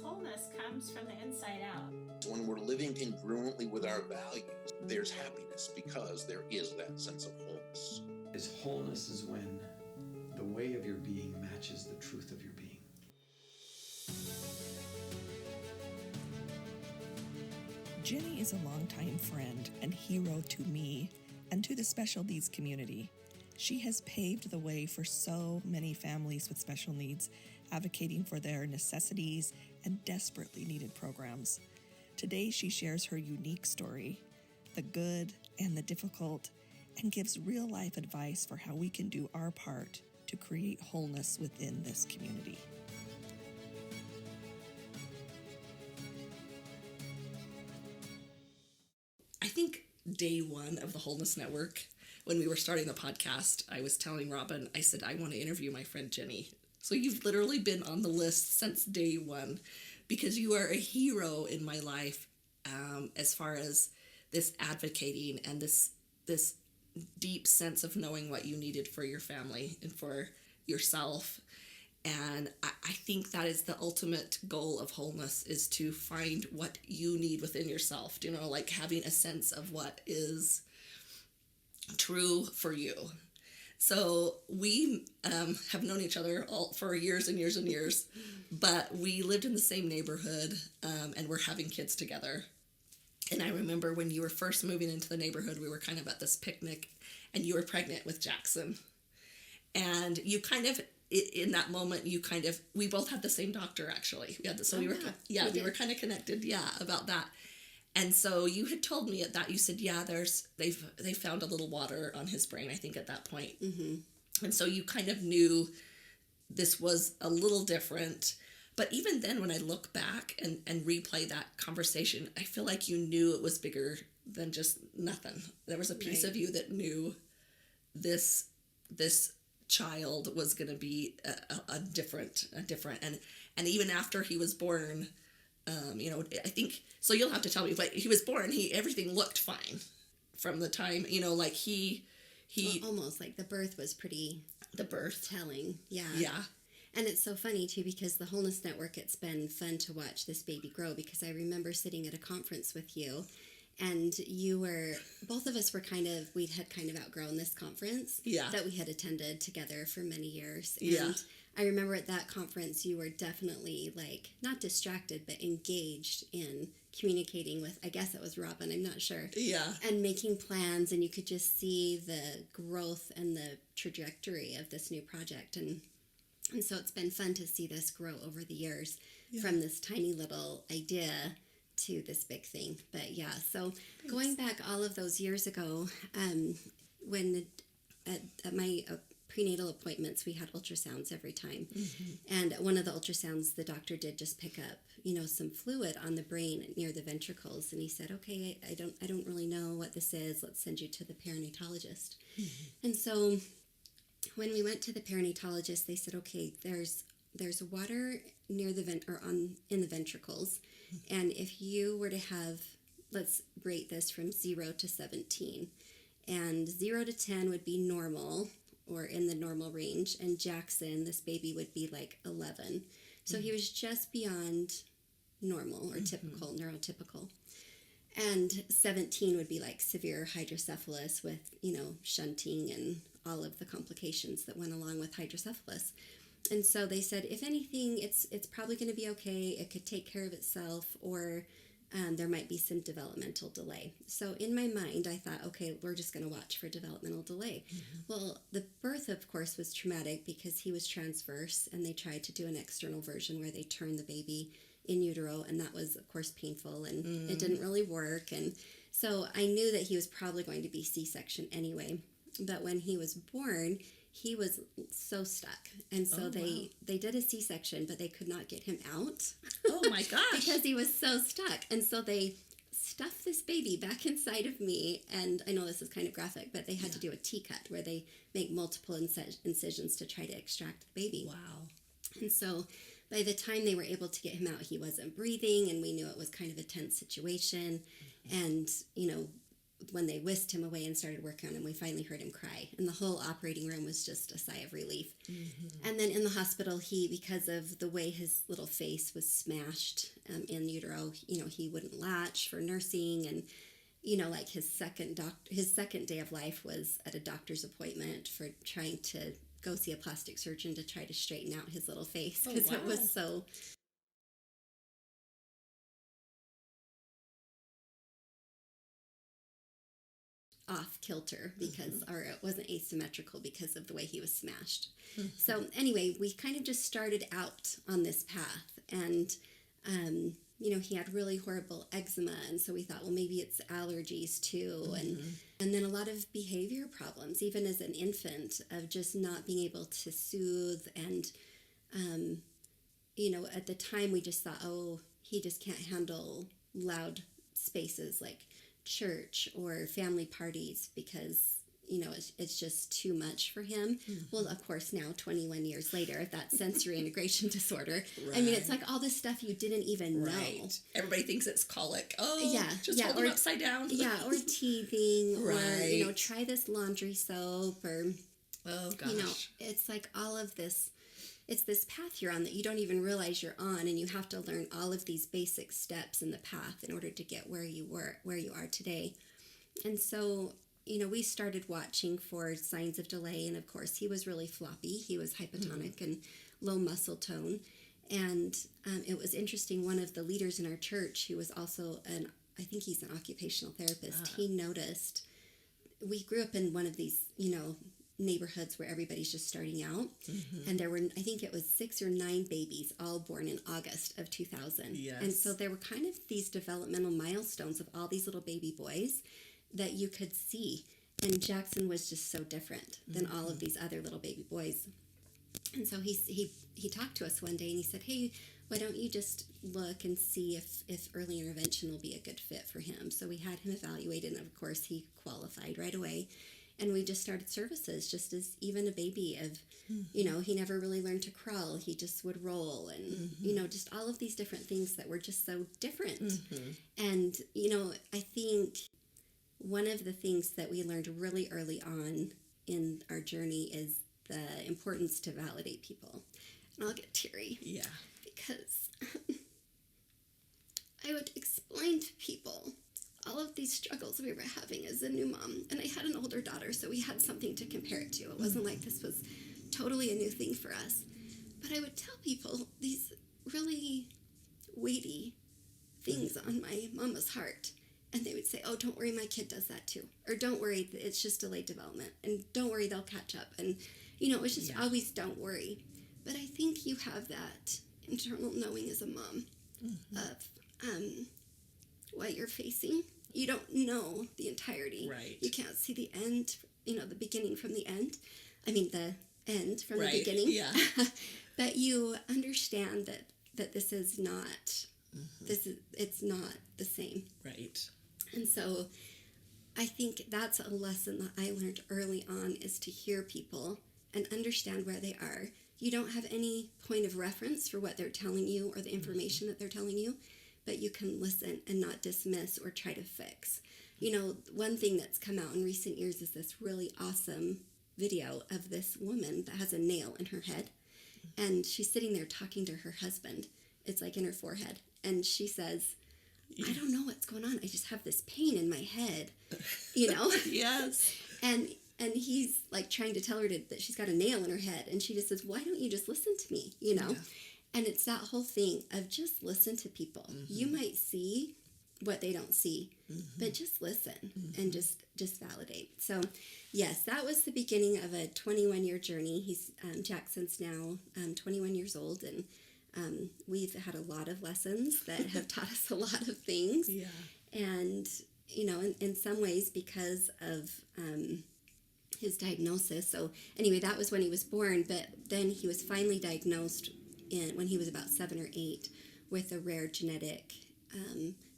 wholeness comes from the inside out. When we're living congruently with our values, there's happiness because there is that sense of wholeness. Wholeness is when the way of your being matches the truth of your being. Jennie is a longtime friend and hero to me and to the special needs community. She has paved the way for so many families with special needs, advocating for their necessities and desperately needed programs. Today, she shares her unique story, the good and the difficult, and gives real-life advice for how we can do our part to create wholeness within this community. I think day one of the Wholeness Network, when we were starting the podcast, I was telling Robin, I said, I want to interview my friend Jennie. So you've literally been on the list since day one because you are a hero in my life as far as this advocating and this deep sense of knowing what you needed for your family and for yourself. And I think that is the ultimate goal of wholeness, is to find what you need within yourself, you know, like having a sense of what is true for you. So we have known each other all for years and years and years, but we lived in the same neighborhood and we're having kids together. And I remember when you were first moving into the neighborhood, we were kind of at this picnic and you were pregnant with Jackson. And you kind of, in that moment, we both had the same doctor, actually. We were kind of connected, about that. And so you had told me at that, you said, they found a little water on his brain, I think, at that point. Mm-hmm. And so you kind of knew this was a little different. But even then, when I look back and replay that conversation, I feel like you knew it was bigger than just nothing. There was a piece of you that knew this child was going to be a different. And even after he was born, I think, so you'll have to tell me, but he was born, everything looked fine from the time, like he almost like the birth was pretty telling. Yeah. And it's so funny, too, because the Wholeness Network, it's been fun to watch this baby grow, because I remember sitting at a conference with you, and both of us were we had kind of outgrown this conference that we had attended together for many years. And I remember at that conference, you were definitely, not distracted, but engaged in communicating with, I guess it was Robin, I'm not sure. Yeah. And making plans, and you could just see the growth and the trajectory of this new project. And so it's been fun to see this grow over the years from this tiny little idea to this big thing. But so going back all of those years ago, when at my prenatal appointments, we had ultrasounds every time. Mm-hmm. And at one of the ultrasounds, the doctor did just pick up, some fluid on the brain near the ventricles. And he said, okay, I don't really know what this is. Let's send you to the perinatalogist. Mm-hmm. And so when we went to the perinatalogist, they said, okay, there's water near in the ventricles, and if you were to have, let's rate this from 0 to 17, and 0 to 10 would be normal or in the normal range, and Jackson, this baby, would be 11. So he was just beyond normal or typical, neurotypical. And 17 would be severe hydrocephalus with, shunting and all of the complications that went along with hydrocephalus. And so they said, if anything, it's probably going to be okay. It could take care of itself, or there might be some developmental delay. So in my mind, I thought, okay, we're just going to watch for developmental delay. Mm-hmm. Well, the birth, of course, was traumatic because he was transverse, and they tried to do an external version where they turned the baby in utero, and that was, of course, painful, and it didn't really work. And so I knew that he was probably going to be C-section anyway. But when he was born, he was so stuck. And so they did a C-section, but they could not get him out. Oh, my gosh. Because he was so stuck. And so they stuffed this baby back inside of me. And I know this is kind of graphic, but they had to do a T-cut where they make multiple incisions to try to extract the baby. Wow. And so by the time they were able to get him out, he wasn't breathing, and we knew it was kind of a tense situation. Mm-hmm. And, when they whisked him away and started working on him, we finally heard him cry. And the whole operating room was just a sigh of relief. Mm-hmm. And then in the hospital, because of the way his little face was smashed in utero, he wouldn't latch for nursing. And, like his second day of life was at a doctor's appointment for trying to go see a plastic surgeon to try to straighten out his little face because it was so... off kilter because or it wasn't asymmetrical because of the way he was smashed. So anyway, we kind of just started out on this path, and he had really horrible eczema, and so we thought, well, maybe it's allergies too, and then a lot of behavior problems even as an infant of just not being able to soothe, and at the time we just thought, oh, he just can't handle loud spaces like church or family parties because it's just too much for him. Well, of course, now 21 years later, that's sensory integration disorder. Right. I mean, it's like all this stuff you didn't even know. Everybody thinks it's colic. Oh, yeah, just hold them upside down. Yeah, or teething, right. or try this laundry soap, or oh gosh, it's like all of this. It's this path you're on that you don't even realize you're on, and you have to learn all of these basic steps in the path in order to get where you are today. And so, we started watching for signs of delay, and of course, he was really floppy. He was hypotonic and low muscle tone. And it was interesting, one of the leaders in our church, who was also I think he's an occupational therapist, he noticed, we grew up in one of these, neighborhoods where everybody's just starting out, and there were, I think it was 6 or 9 babies all born in August of 2000. Yes. And so there were kind of these developmental milestones of all these little baby boys that you could see, and Jackson was just so different than all of these other little baby boys. And so he talked to us one day, and he said, hey, why don't you just look and see if early intervention will be a good fit for him? So we had him evaluated, and of course he qualified right away. And we just started services just as even a baby of, he never really learned to crawl. He just would roll, and, just all of these different things that were just so different. And, I think one of the things that we learned really early on in our journey is the importance to validate people. And I'll get teary. Yeah. Because I would explain to people all of these struggles we were having as a new mom. And I had an older daughter, so we had something to compare it to. It wasn't like this was totally a new thing for us. But I would tell people these really weighty things on my mama's heart. And they would say, oh, don't worry, my kid does that too. Or don't worry, it's just delayed development. And don't worry, they'll catch up. And, it was just always don't worry. But I think you have that internal knowing as a mom of what you're facing. You don't know the entirety. Right. You can't see the end, the beginning from the end. I mean, the end from the right. beginning. Yeah. But you understand that this is not, it's not the same. Right. And so I think that's a lesson that I learned early on, is to hear people and understand where they are. You don't have any point of reference for what they're telling you or the information that they're telling you, but you can listen and not dismiss or try to fix. One thing that's come out in recent years is this really awesome video of this woman that has a nail in her head, and she's sitting there talking to her husband. It's like in her forehead, and she says, I don't know what's going on. I just have this pain in my head, Yes. And he's like trying to tell her that she's got a nail in her head, and she just says, why don't you just listen to me, Yeah. And it's that whole thing of just listen to people. You might see what they don't see, but just listen and just validate. So, yes, that was the beginning of a 21-year journey. He's Jackson's now 21 years old, and we've had a lot of lessons that have taught us a lot of things. Yeah. And, in some ways because of his diagnosis. So anyway, that was when he was born, but then he was finally diagnosed when he was about 7 or 8 with a rare genetic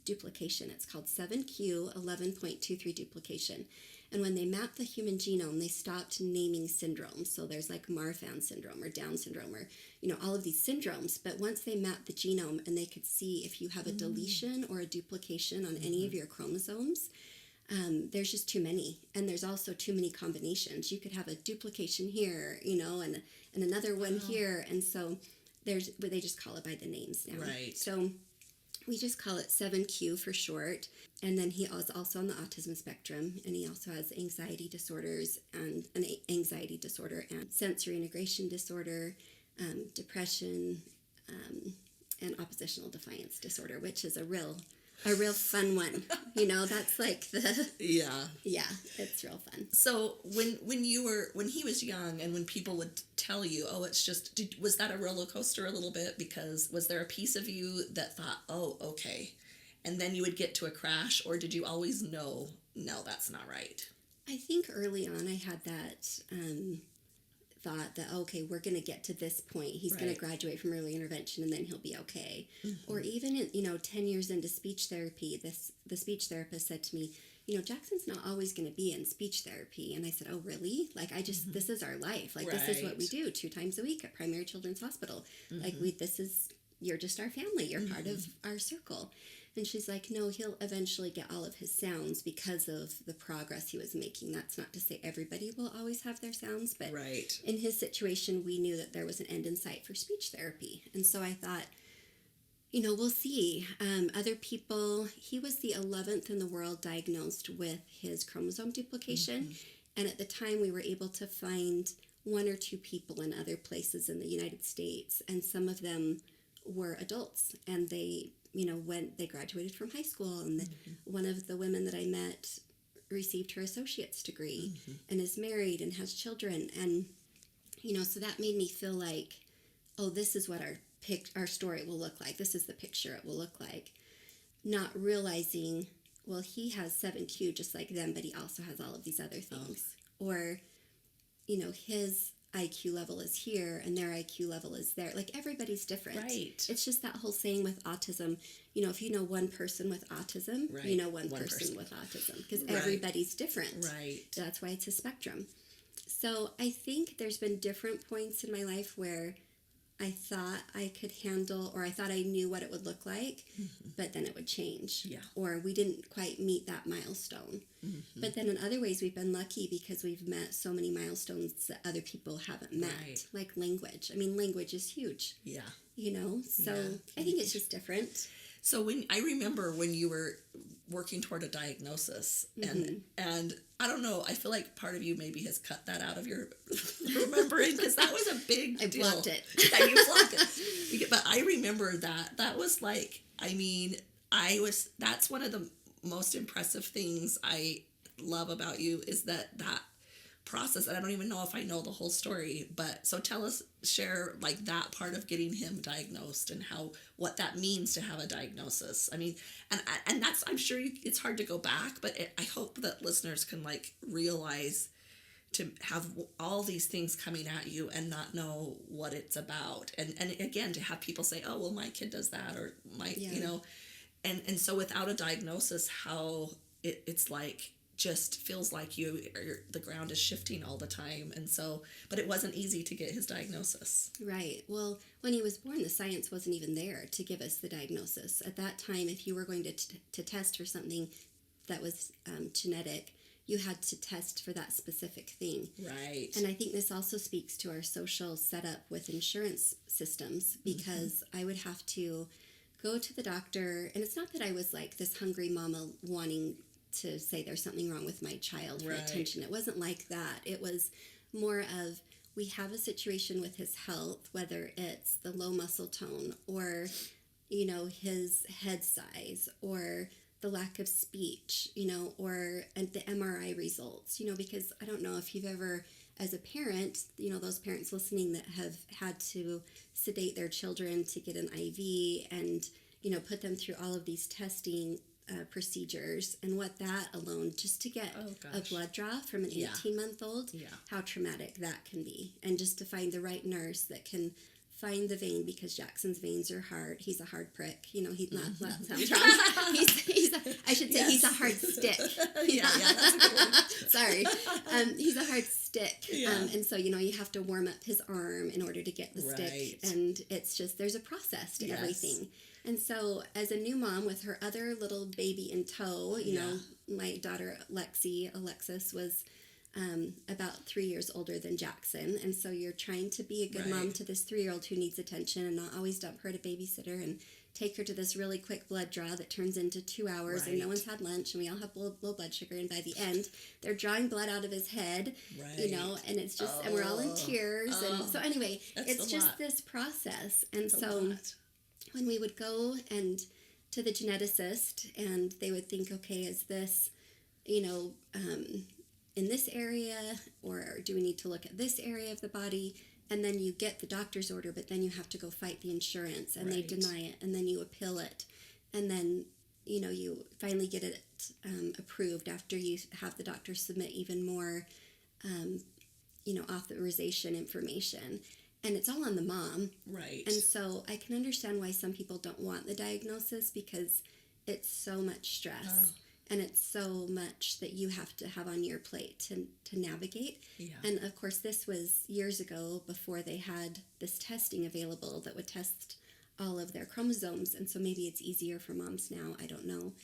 duplication. It's called 7q11.23 duplication. And when they mapped the human genome, they stopped naming syndromes. So there's like Marfan syndrome or Down syndrome or, all of these syndromes. But once they mapped the genome and they could see if you have a deletion or a duplication on any of your chromosomes, there's just too many, and there's also too many combinations. You could have a duplication here, and another one here, and so they just call it by the names now. Right. So we just call it 7Q for short. And then he is also on the autism spectrum, and he also has anxiety disorders and an anxiety disorder and sensory integration disorder, depression, and oppositional defiance disorder, which is a real fun one. That's like yeah, it's real fun. So when he was young, and when people would tell you, oh, it's just, was that a roller coaster a little bit? Because was there a piece of you that thought, oh, okay, and then you would get to a crash, or did you always know, no, that's not right? I think early on I had that thought that, okay, we're going to get to this point. He's going to graduate from early intervention, and then he'll be okay. Mm-hmm. Or even, 10 years into speech therapy, the speech therapist said to me, Jackson's not always going to be in speech therapy. And I said, oh, really? Like, this is our life. Like, this is what we do 2 times a week at Primary Children's Hospital. Mm-hmm. Like, you're just our family. You're part of our circle. And she's like, no, he'll eventually get all of his sounds because of the progress he was making. That's not to say everybody will always have their sounds, but in his situation, we knew that there was an end in sight for speech therapy. And so I thought, we'll see. Other people, he was the 11th in the world diagnosed with his chromosome duplication. Mm-hmm. And at the time, we were able to find 1 or 2 people in other places in the United States. And some of them were adults, and they when they graduated from high school, and one of the women that I met received her associate's degree and is married and has children. And, so that made me feel like, oh, this is what our story will look like. This is the picture it will look like. Not realizing, well, he has 7Q just like them, but he also has all of these other things. Or, his IQ level is here and their IQ level is there. Like, everybody's different. Right. It's just that whole saying with autism, if you know one person with autism, you know one person with autism, because everybody's different. Right. That's why it's a spectrum. So I think there's been different points in my life where I thought I could handle, or I thought I knew what it would look like, but then it would change. Yeah. Or we didn't quite meet that milestone. Mm-hmm. But then in other ways, we've been lucky because we've met so many milestones that other people haven't met, like language. I mean, language is huge. Yeah. So I think it's just different. So I remember when you were working toward a diagnosis, and I don't know, I feel like part of you maybe has cut that out of your remembering, because that was a big deal. I blocked it. Yeah, you blocked it. But I remember that was like, that's one of the most impressive things I love about you, is that process. And I don't even know if I know the whole story, but so share like that part of getting him diagnosed and what that means to have a diagnosis. I mean, and that's, I'm sure it's hard to go back, but I hope that listeners can like realize to have all these things coming at you and not know what it's about. And again, to have people say, oh, well, my kid does that, or and so without a diagnosis, how it's like, just feels like the ground is shifting all the time. And so, but it wasn't easy to get his diagnosis. Right. Well, when he was born, the science wasn't even there to give us the diagnosis. At that time, if you were going to test for something that was genetic, you had to test for that specific thing. Right. And I think this also speaks to our social setup with insurance systems, because I would have to go to the doctor, and it's not that I was like this hungry mama wanting to say there's something wrong with my child for attention. It wasn't like that. It was more of, we have a situation with his health, whether it's the low muscle tone, or his head size, or the lack of speech, or the MRI results, because I don't know if you've ever, as a parent, those parents listening that have had to sedate their children to get an IV and put them through all of these testing procedures, and what that alone, just to get a blood draw from an 18-month-old, how traumatic that can be. And just to find the right nurse that can find the vein, because Jackson's veins are hard. He's a hard prick. He's not, that sounds wrong. He's a hard stick. That's a good one. Sorry. He's a hard stick. And so, you have to warm up his arm in order to get the stick. And it's just, there's a process to everything. And so, as a new mom with her other little baby in tow, my daughter Alexis was about 3 years older than Jackson, and so you're trying to be a good mom to this 3-year-old who needs attention, and not always dump her to babysitter and take her to this really quick blood draw that turns into 2 hours, and no one's had lunch, and we all have low blood sugar, and by the end they're drawing blood out of his head, you know, and it's just, and we're all in tears, and so anyway, it's just this process. And so when we would go and to the geneticist, and they would think, okay, is this, you know, in this area, or do we need to look at this area of the body? And then you get the doctor's order, but then you have to go fight the insurance, and they deny it, and then you appeal it, and then, you know, you finally get it approved after you have the doctor submit even more, you know, authorization information, and it's all on the mom. And so I can understand why some people don't want the diagnosis, because it's so much stress. And it's so much that you have to have on your plate to navigate. And of course, this was years ago, before they had this testing available that would test all of their chromosomes. And so maybe it's easier for moms now, I don't know.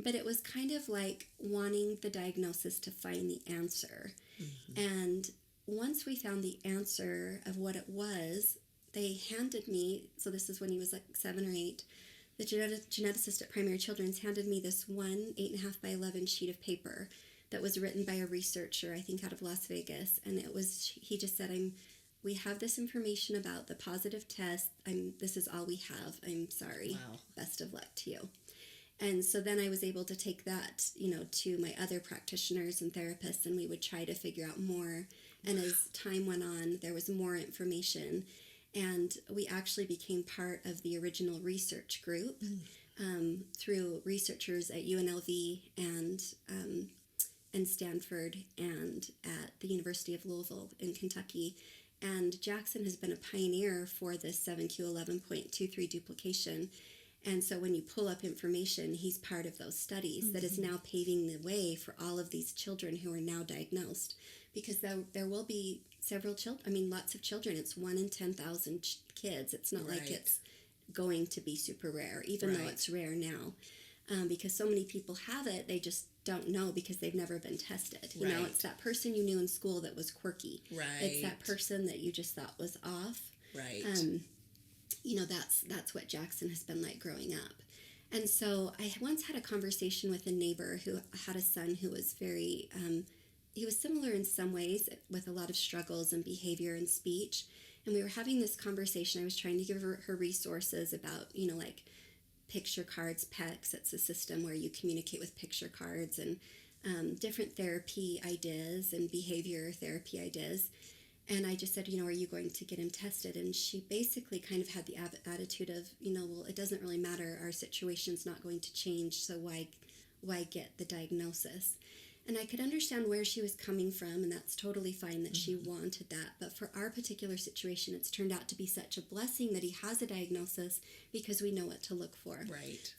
But it was kind of like wanting the diagnosis to find the answer. And once we found the answer of what it was, they handed me, so this is when he was like 7 or 8, the geneticist at Primary Children's handed me this 8.5 by 11 sheet of paper that was written by a researcher, I think out of Las Vegas. And it was, he just said, we have this information about the positive test. This is all we have. I'm sorry. Best of luck to you. And so then I was able to take that, you know, to my other practitioners and therapists, and we would try to figure out more. And as time went on, there was more information. And we actually became part of the original research group through researchers at UNLV and Stanford and at the University of Louisville in Kentucky. And Jackson has been a pioneer for this 7q11.23 duplication. And so when you pull up information, he's part of those studies that is now paving the way for all of these children who are now diagnosed. Because there will be several children, I mean, lots of children. It's 1 in 10,000 kids. It's not like it's going to be super rare, even though it's rare now. Because so many people have it, they just don't know because they've never been tested. You know, it's that person you knew in school that was quirky. It's that person that you just thought was off. You know, that's what Jackson has been like growing up. And so I once had a conversation with a neighbor who had a son who was very, he was similar in some ways with a lot of struggles and behavior and speech. And we were having this conversation. I was trying to give her resources about, you know, like picture cards, PECS. It's a system where you communicate with picture cards, and different therapy ideas and behavior therapy ideas. And I just said, you know, are you going to get him tested? And she basically kind of had the attitude of, you know, well, it doesn't really matter. Our situation's not going to change, so why get the diagnosis? And I could understand where she was coming from, and that's totally fine that she wanted that. But for our particular situation, it's turned out to be such a blessing that he has a diagnosis because we know what to look for.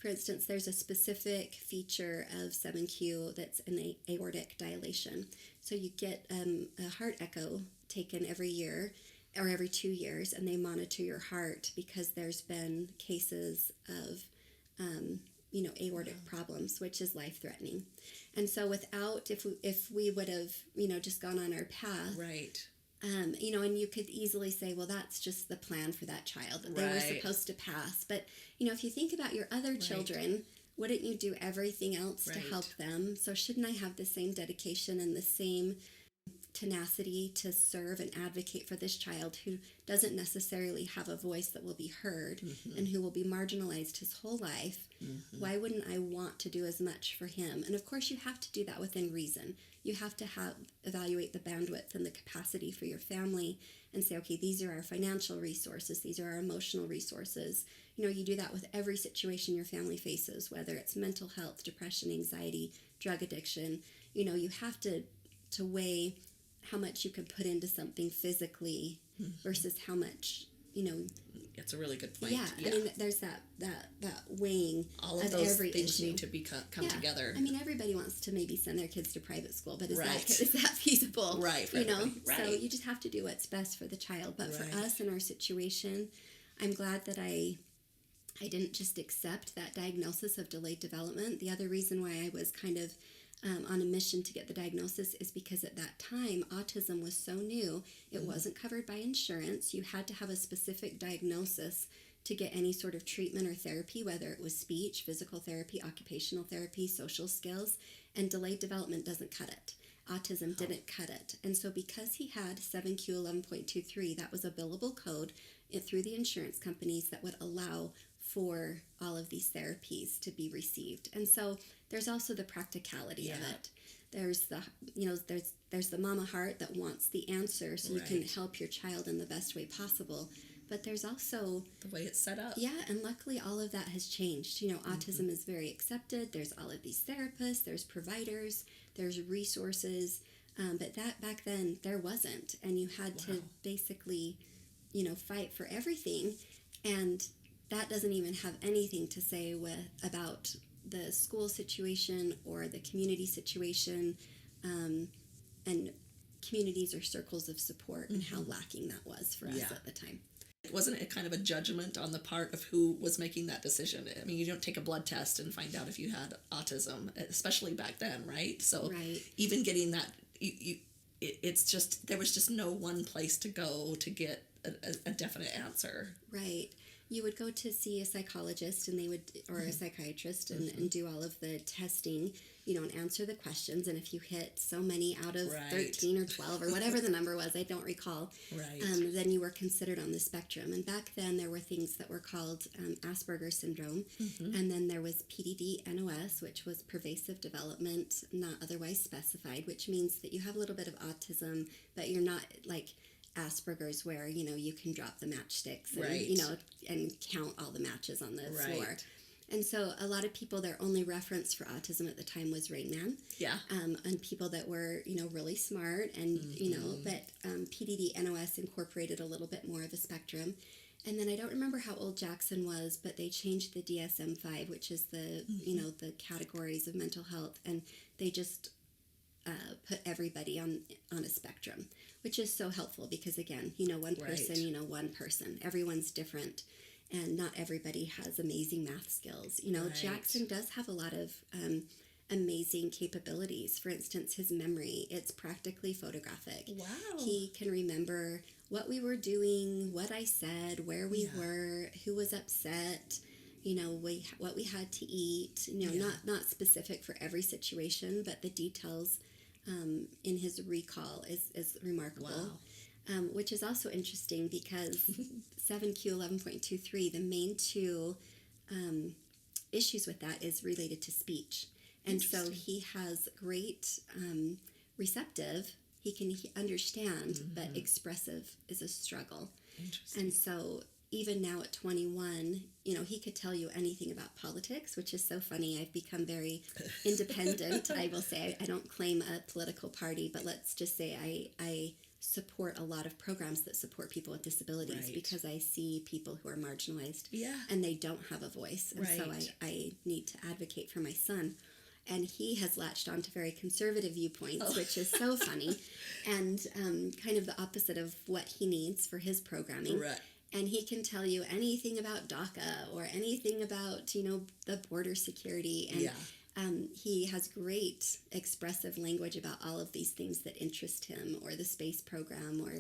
For instance, there's a specific feature of 7q that's an aortic dilation. So you get a heart echo taken every year or every 2 years, and they monitor your heart because there's been cases of you know, aortic problems, which is life-threatening. And so if we would have, you know, just gone on our path, you know, and you could easily say, well, that's just the plan for that child. They were supposed to pass. But, you know, if you think about your other children, wouldn't you do everything else to help them? So shouldn't I have the same dedication and the same tenacity to serve and advocate for this child who doesn't necessarily have a voice that will be heard and who will be marginalized his whole life? Why wouldn't I want to do as much for him? And of course you have to do that within reason. You have to evaluate the bandwidth and the capacity for your family and say, okay, these are our financial resources, these are our emotional resources. You know, you do that with every situation your family faces, whether it's mental health, depression, anxiety, drug addiction. You know, you have to weigh how much you can put into something physically versus how much, you know. That's a really good point. I mean, there's that weighing all of those things issue. Need to come together. I mean, everybody wants to maybe send their kids to private school, but is that feasible? For you know, everybody. So you just have to do what's best for the child. But for us in our situation, I'm glad that I I didn't just accept that diagnosis of delayed development. The other reason why I was kind of on a mission to get the diagnosis is because at that time, autism was so new, it wasn't covered by insurance. You had to have a specific diagnosis to get any sort of treatment or therapy, whether it was speech, physical therapy, occupational therapy, social skills, and delayed development doesn't cut it. Autism didn't cut it. And so because he had 7Q11.23, that was a billable code through the insurance companies that would allow for all of these therapies to be received. And so there's also the practicality of it. There's the, there's the mama heart that wants the answer so you can help your child in the best way possible. But there's also the way it's set up. Yeah, and luckily all of that has changed. Autism is very accepted. There's all of these therapists, there's providers, there's resources. But that back then there wasn't. And you had to basically, fight for everything. And that doesn't even have anything to say about the school situation or the community situation, and communities or circles of support, and how lacking that was for us at the time. Wasn't it kind of a judgment on the part of who was making that decision? I mean, you don't take a blood test and find out if you had autism, especially back then, right? So even getting that, it's just, there was just no one place to go to get a definite answer. Right. You would go to see a psychologist and or a psychiatrist and do all of the testing, and answer the questions. And if you hit so many out of 13 or 12 or whatever the number was, I don't recall, then you were considered on the spectrum. And back then there were things that were called Asperger's syndrome. And then there was PDD-NOS, which was pervasive development, not otherwise specified, which means that you have a little bit of autism, but you're not like Asperger's where, you can drop the matchsticks and, and count all the matches on the floor. And so a lot of people, their only reference for autism at the time was Rain Man. Yeah. And people that were, really smart and, but PDD-NOS incorporated a little bit more of a spectrum. And then I don't remember how old Jackson was, but they changed the DSM-5, which is the, the categories of mental health. And they just put everybody on a spectrum, which is so helpful because, again, one person, one person. Everyone's different. And not everybody has amazing math skills. Jackson does have a lot of amazing capabilities. For instance, his memory, it's practically photographic. Wow. He can remember what we were doing, what I said, where we were, who was upset, what we had to eat. Not specific for every situation, but the details in his recall is remarkable. Wow. Which is also interesting because 7Q11.23, the main two issues with that is related to speech. And so he has great receptive, he can understand, but expressive is a struggle. And so even now at 21, he could tell you anything about politics, which is so funny. I've become very independent, I will say. I don't claim a political party, but let's just say I support a lot of programs that support people with disabilities because I see people who are marginalized and they don't have a voice. And so I need to advocate for my son. And he has latched on to very conservative viewpoints, which is so funny, and kind of the opposite of what he needs for his programming. Right. And he can tell you anything about DACA or anything about, the border security. And he has great expressive language about all of these things that interest him, or the space program, or,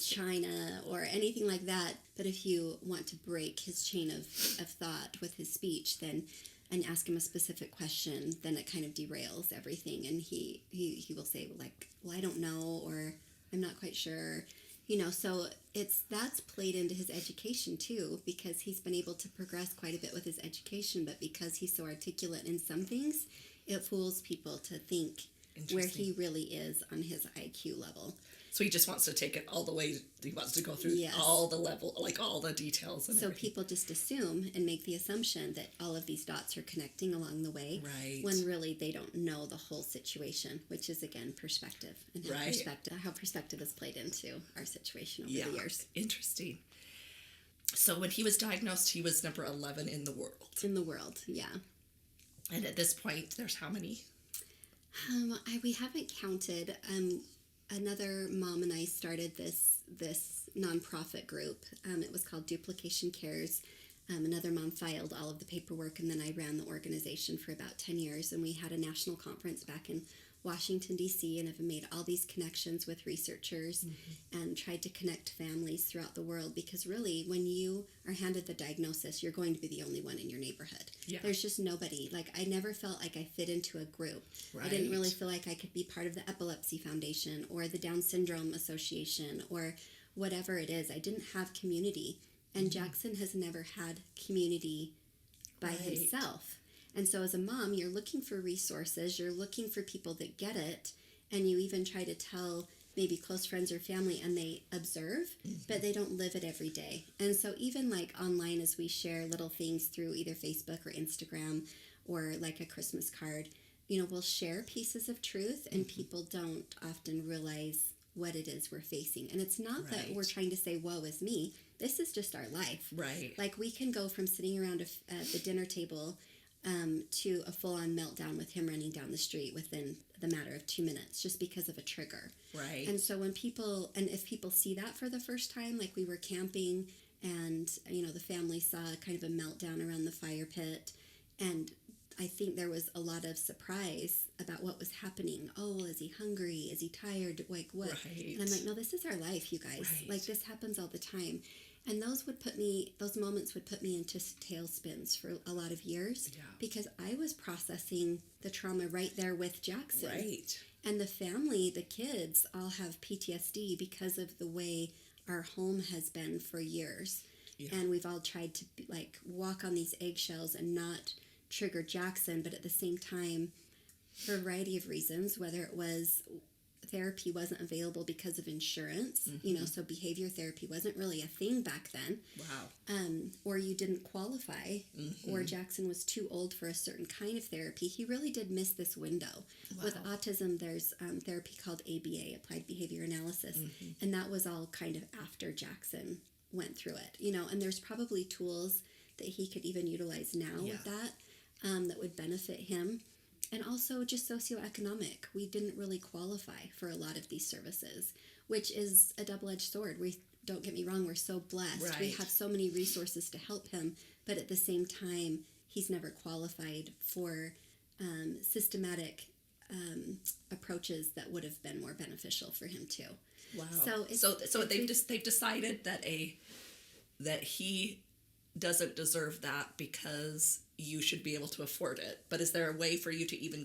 China, or anything like that. But if you want to break his chain of thought with his speech, and ask him a specific question, then it kind of derails everything. And he will say, well, I don't know, or I'm not quite sure. So that's played into his education too, because he's been able to progress quite a bit with his education, but because he's so articulate in some things, it fools people to think where he really is on his IQ level. So he just wants to take it all the way, he wants to go through all the level, all the details. And everything. People just assume and make the assumption that all of these dots are connecting along the way, when really they don't know the whole situation, which is, again, perspective, and how perspective has played into our situation over the years. Interesting. So when he was diagnosed, he was number 11 in the world. In the world, yeah. And at this point, there's how many? We haven't counted. Another mom and I started this nonprofit group. It was called Duplication Cares. Another mom filed all of the paperwork, and then I ran the organization for about 10 years, and we had a national conference back in Washington, D.C., and have made all these connections with researchers and tried to connect families throughout the world, because really, when you are handed the diagnosis, you're going to be the only one in your neighborhood. Yeah. There's just nobody. Like, I never felt like I fit into a group. Right. I didn't really feel like I could be part of the Epilepsy Foundation or the Down Syndrome Association or whatever it is. I didn't have community. And Jackson has never had community by himself. And so as a mom, you're looking for resources, you're looking for people that get it, and you even try to tell maybe close friends or family, and they observe, but they don't live it every day. And so even like online, as we share little things through either Facebook or Instagram or like a Christmas card, you know, we'll share pieces of truth, and people don't often realize what it is we're facing. And it's not that we're trying to say, woe is me. This is just our life. Right. Like, we can go from sitting around at the dinner table to a full-on meltdown with him running down the street within the matter of 2 minutes, just because of a trigger. Right. And so if people see that for the first time, like we were camping, and, you know, the family saw kind of a meltdown around the fire pit, and I think there was a lot of surprise about what was happening. Oh, is he hungry? Is he tired? Like, what? Right. And I'm like, no, this is our life, you guys. Right. Like, this happens all the time. And those moments would put me into tailspins for a lot of years, because I was processing the trauma right there with Jackson. Right. And the family, the kids, all have PTSD because of the way our home has been for years. Yeah. And we've all tried to like walk on these eggshells and not trigger Jackson, but at the same time, for a variety of reasons, whether it was therapy wasn't available because of insurance, you know, so behavior therapy wasn't really a thing back then. Wow. Or you didn't qualify, or Jackson was too old for a certain kind of therapy. He really did miss this window. Wow. With autism, there's therapy called ABA, Applied Behavior Analysis, and that was all kind of after Jackson went through it, you know, and there's probably tools that he could even utilize now with that, that would benefit him. And also just socioeconomic. We didn't really qualify for a lot of these services, which is a double-edged sword. Don't get me wrong, we're so blessed. Right. We have so many resources to help him, but at the same time, he's never qualified for systematic approaches that would have been more beneficial for him too. Wow. So they've decided that he doesn't deserve that because you should be able to afford it. But is there a way for you to even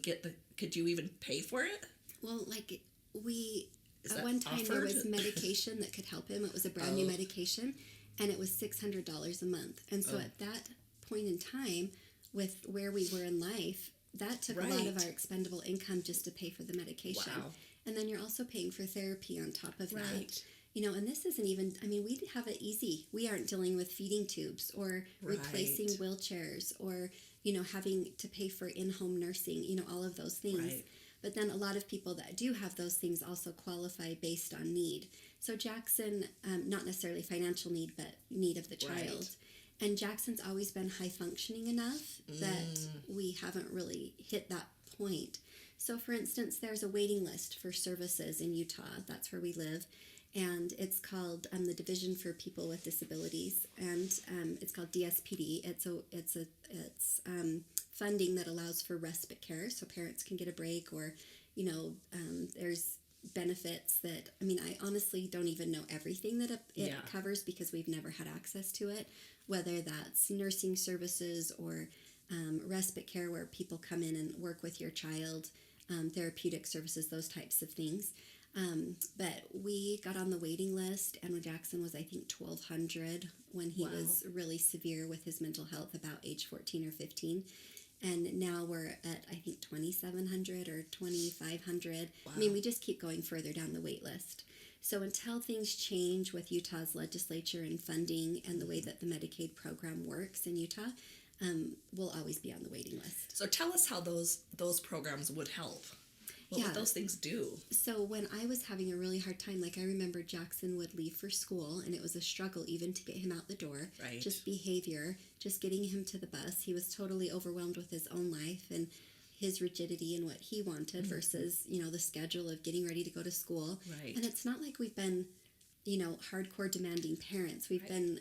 could you even pay for it? Well, like at one time there was medication that could help him. It was a brand new medication, and it was $600 a month. And so at that point in time, with where we were in life, that took a lot of our expendable income just to pay for the medication. Wow. And then you're also paying for therapy on top of that. You know, and this isn't even, I mean, we have it easy. We aren't dealing with feeding tubes or replacing wheelchairs or, you know, having to pay for in-home nursing, you know, all of those things. Right. But then a lot of people that do have those things also qualify based on need. So Jackson, not necessarily financial need, but need of the child. Right. And Jackson's always been high functioning enough that we haven't really hit that point. So for instance, there's a waiting list for services in Utah. That's where we live. And it's called the Division for People with Disabilities, and it's called DSPD. It's funding that allows for respite care, so parents can get a break, or, you know, there's benefits that, I mean, I honestly don't even know everything that it covers because we've never had access to it, whether that's nursing services or respite care where people come in and work with your child, therapeutic services, those types of things. But we got on the waiting list, and when Jackson was, I think, 1,200 when he was really severe with his mental health, about age 14 or 15. And now we're at, I think, 2,700 or 2,500. Wow. I mean, we just keep going further down the wait list. So until things change with Utah's legislature and funding and the way that the Medicaid program works in Utah, we'll always be on the waiting list. So tell us how those programs would help. What would those things do? So when I was having a really hard time, like I remember Jackson would leave for school, and it was a struggle even to get him out the door. Right. Just behavior, just getting him to the bus. He was totally overwhelmed with his own life and his rigidity and what he wanted versus, you know, the schedule of getting ready to go to school. Right. And it's not like we've been, hardcore demanding parents. We've been,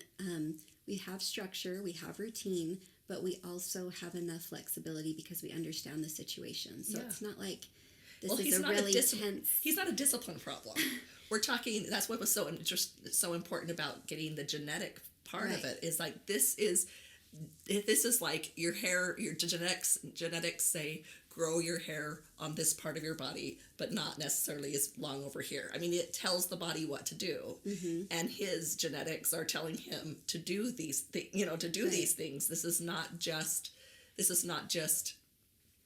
we have structure, we have routine, but we also have enough flexibility because we understand the situation. So it's not like this is a really tense. He's not a discipline problem. We're talking, that's what was so important about getting the genetic part of it, is like, this is like your hair, your genetics say grow your hair on this part of your body, but not necessarily as long over here. I mean, it tells the body what to do, and his genetics are telling him to do these these things. This is not just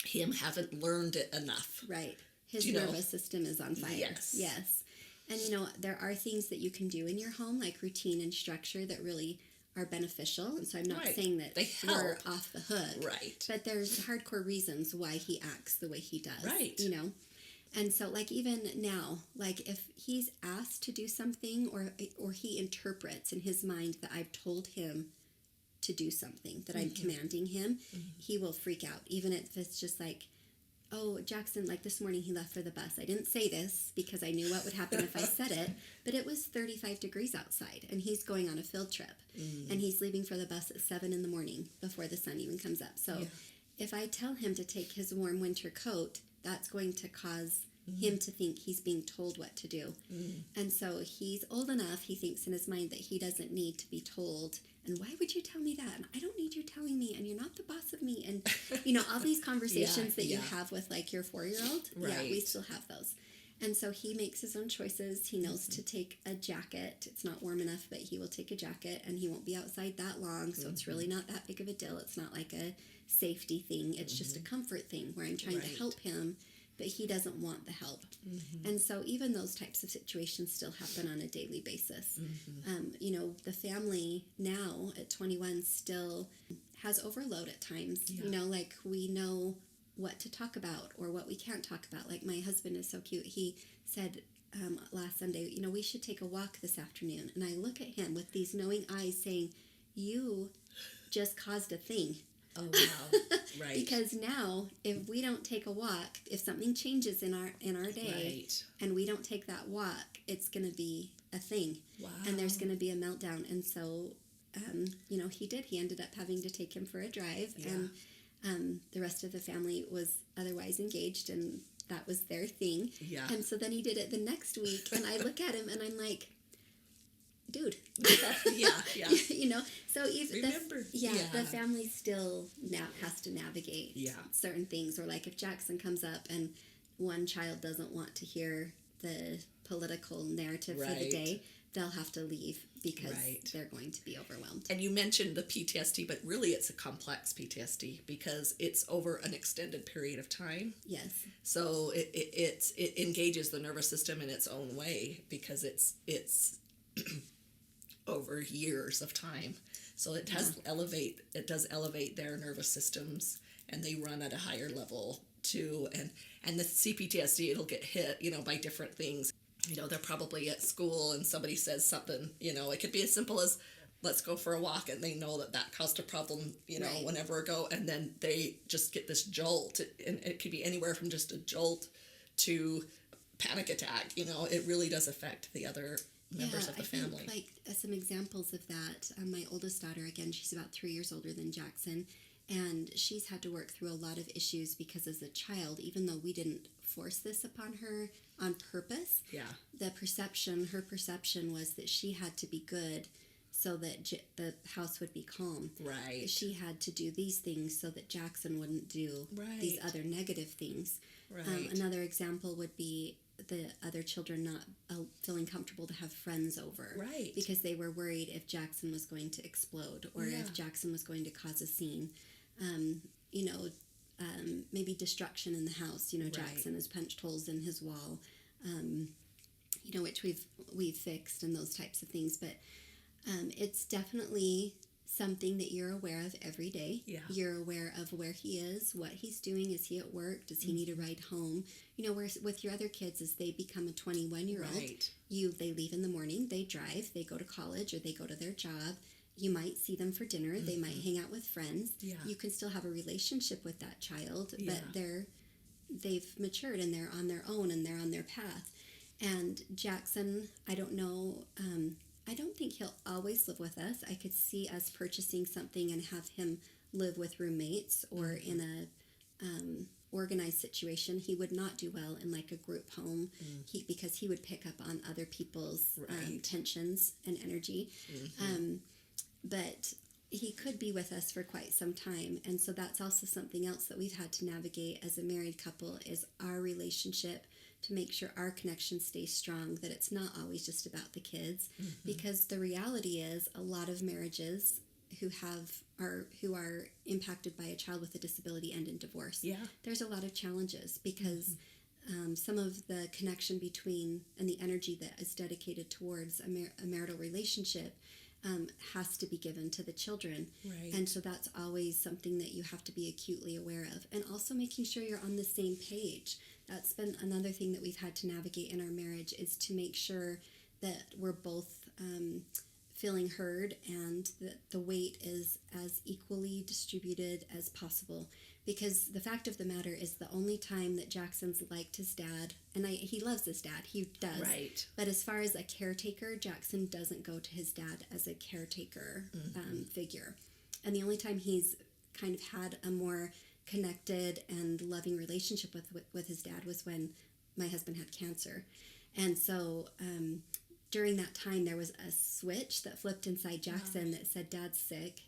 him haven't learned it enough. Right. His nervous system is on fire. Yes. And there are things that you can do in your home, like routine and structure, that really are beneficial. And so I'm not saying that we're off the hook. Right. But there's hardcore reasons why he acts the way he does. Right. And so, like, even now, like, if he's asked to do something or he interprets in his mind that I've told him to do something, that I'm commanding him, he will freak out. Even if it's just like, oh, Jackson, like this morning he left for the bus. I didn't say this because I knew what would happen if I said it, but it was 35 degrees outside, and he's going on a field trip, and he's leaving for the bus at 7 in the morning before the sun even comes up. So if I tell him to take his warm winter coat, that's going to cause him to think he's being told what to do. And so he's old enough, he thinks in his mind that he doesn't need to be told. And why would you tell me that? And I don't need you telling me, and you're not the boss of me. And, all these conversations that you have with, like, your 4-year-old. Right. Yeah, we still have those. And so he makes his own choices. He knows to take a jacket. It's not warm enough, but he will take a jacket, and he won't be outside that long. So it's really not that big of a deal. It's not like a safety thing. It's just a comfort thing where I'm trying to help him, but he doesn't want the help. And so even those types of situations still happen on a daily basis. The family now at 21 still has overload at times. Like, we know what to talk about or what we can't talk about. Like, my husband is so cute. He said last Sunday, we should take a walk this afternoon. And I look at him with these knowing eyes saying, you just caused a thing. Oh, wow. Right. Because now, if we don't take a walk, if something changes in our day, and we don't take that walk, it's going to be a thing. Wow. And there's going to be a meltdown. And so, he did. He ended up having to take him for a drive. Yeah. And the rest of the family was otherwise engaged, and that was their thing. Yeah. And so then he did it the next week, and I look at him and I'm like, dude. So even the family still now has to navigate certain things. Or like if Jackson comes up and one child doesn't want to hear the political narrative for the day, they'll have to leave because they're going to be overwhelmed. And you mentioned the PTSD, but really it's a complex PTSD because it's over an extended period of time. Yes. So it engages the nervous system in its own way because it's over years of time. So it does elevate their nervous systems, and they run at a higher level too. And the CPTSD, it'll get hit, by different things. They're probably at school and somebody says something, it could be as simple as, let's go for a walk, and they know that cost a problem, whenever ago, and then they just get this jolt, and it could be anywhere from just a jolt to panic attack. It really does affect the other members of the family. Think, some examples of that. My oldest daughter, again, she's about 3 years older than Jackson, and she's had to work through a lot of issues because as a child, even though we didn't force this upon her on purpose, her perception was that she had to be good so that the house would be calm. Right. She had to do these things so that Jackson wouldn't do these other negative things. Right. Another example would be the other children not feeling comfortable to have friends over. Right. Because they were worried if Jackson was going to explode or if Jackson was going to cause a scene. Maybe destruction in the house. Jackson has punched holes in his wall, which we've fixed, and those types of things. But it's definitely something that you're aware of every day. Yeah. You're aware of where he is, what he's doing. Is he at work? Does he need a ride home? Where with your other kids, as they become a 21-year-old, they leave in the morning, they drive, they go to college, or they go to their job. You might see them for dinner. They might hang out with friends. Yeah. You can still have a relationship with that child, but they've matured and they're on their own and they're on their path. And Jackson, I don't know, I don't think he'll always live with us. I could see us purchasing something and have him live with roommates or in a organized situation. He would not do well in like a group home because he would pick up on other people's tensions and energy. But he could be with us for quite some time. And so that's also something else that we've had to navigate as a married couple is our relationship, to make sure our connection stays strong, that it's not always just about the kids. Because the reality is a lot of marriages who are impacted by a child with a disability end in divorce. There's a lot of challenges because some of the connection between and the energy that is dedicated towards a marital relationship has to be given to the children. And so that's always something that you have to be acutely aware of. And also making sure you're on the same page. That's been another thing that we've had to navigate in our marriage, is to make sure that we're both feeling heard and that the weight is as equally distributed as possible. Because the fact of the matter is the only time that Jackson's liked his dad, and he loves his dad, he does. But as far as a caretaker, Jackson doesn't go to his dad as a caretaker figure. And the only time he's kind of had a more connected and loving relationship with his dad was when my husband had cancer. And so during that time, there was a switch that flipped inside Jackson that said, Dad's sick,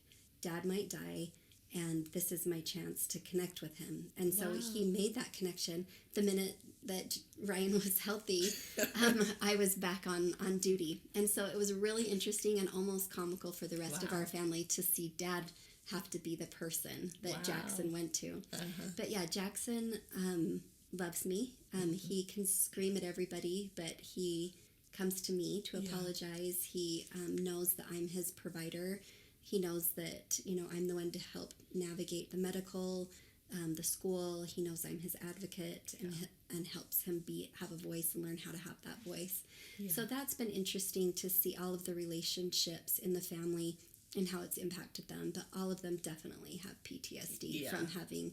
Dad might die, and this is my chance to connect with him. And so he made that connection. The minute that Ryan was healthy, I was back on duty. And so it was really interesting and almost comical for the rest of our family to see Dad have to be the person that Jackson went to. But yeah, Jackson loves me. He can scream at everybody, but he comes to me to apologize. He knows that I'm his provider. He knows that, I'm the one to help navigate the medical, the school. He knows I'm his advocate and helps him have a voice and learn how to have that voice. So that's been interesting to see all of the relationships in the family and how it's impacted them. But all of them definitely have PTSD from having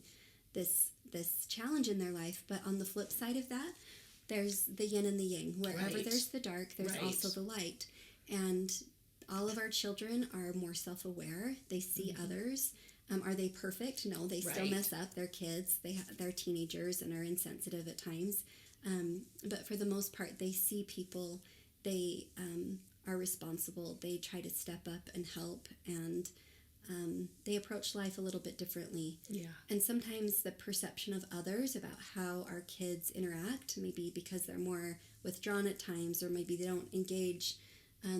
this challenge in their life. But on the flip side of that, there's the yin and the yang. Wherever there's the dark, there's also the light. And all of our children are more self-aware. They see others. Are they perfect? No, they still mess up. They're kids. They're teenagers and are insensitive at times. But for the most part, they see people. They are responsible. They try to step up and help. And they approach life a little bit differently. And sometimes the perception of others about how our kids interact, maybe because they're more withdrawn at times, or maybe they don't engage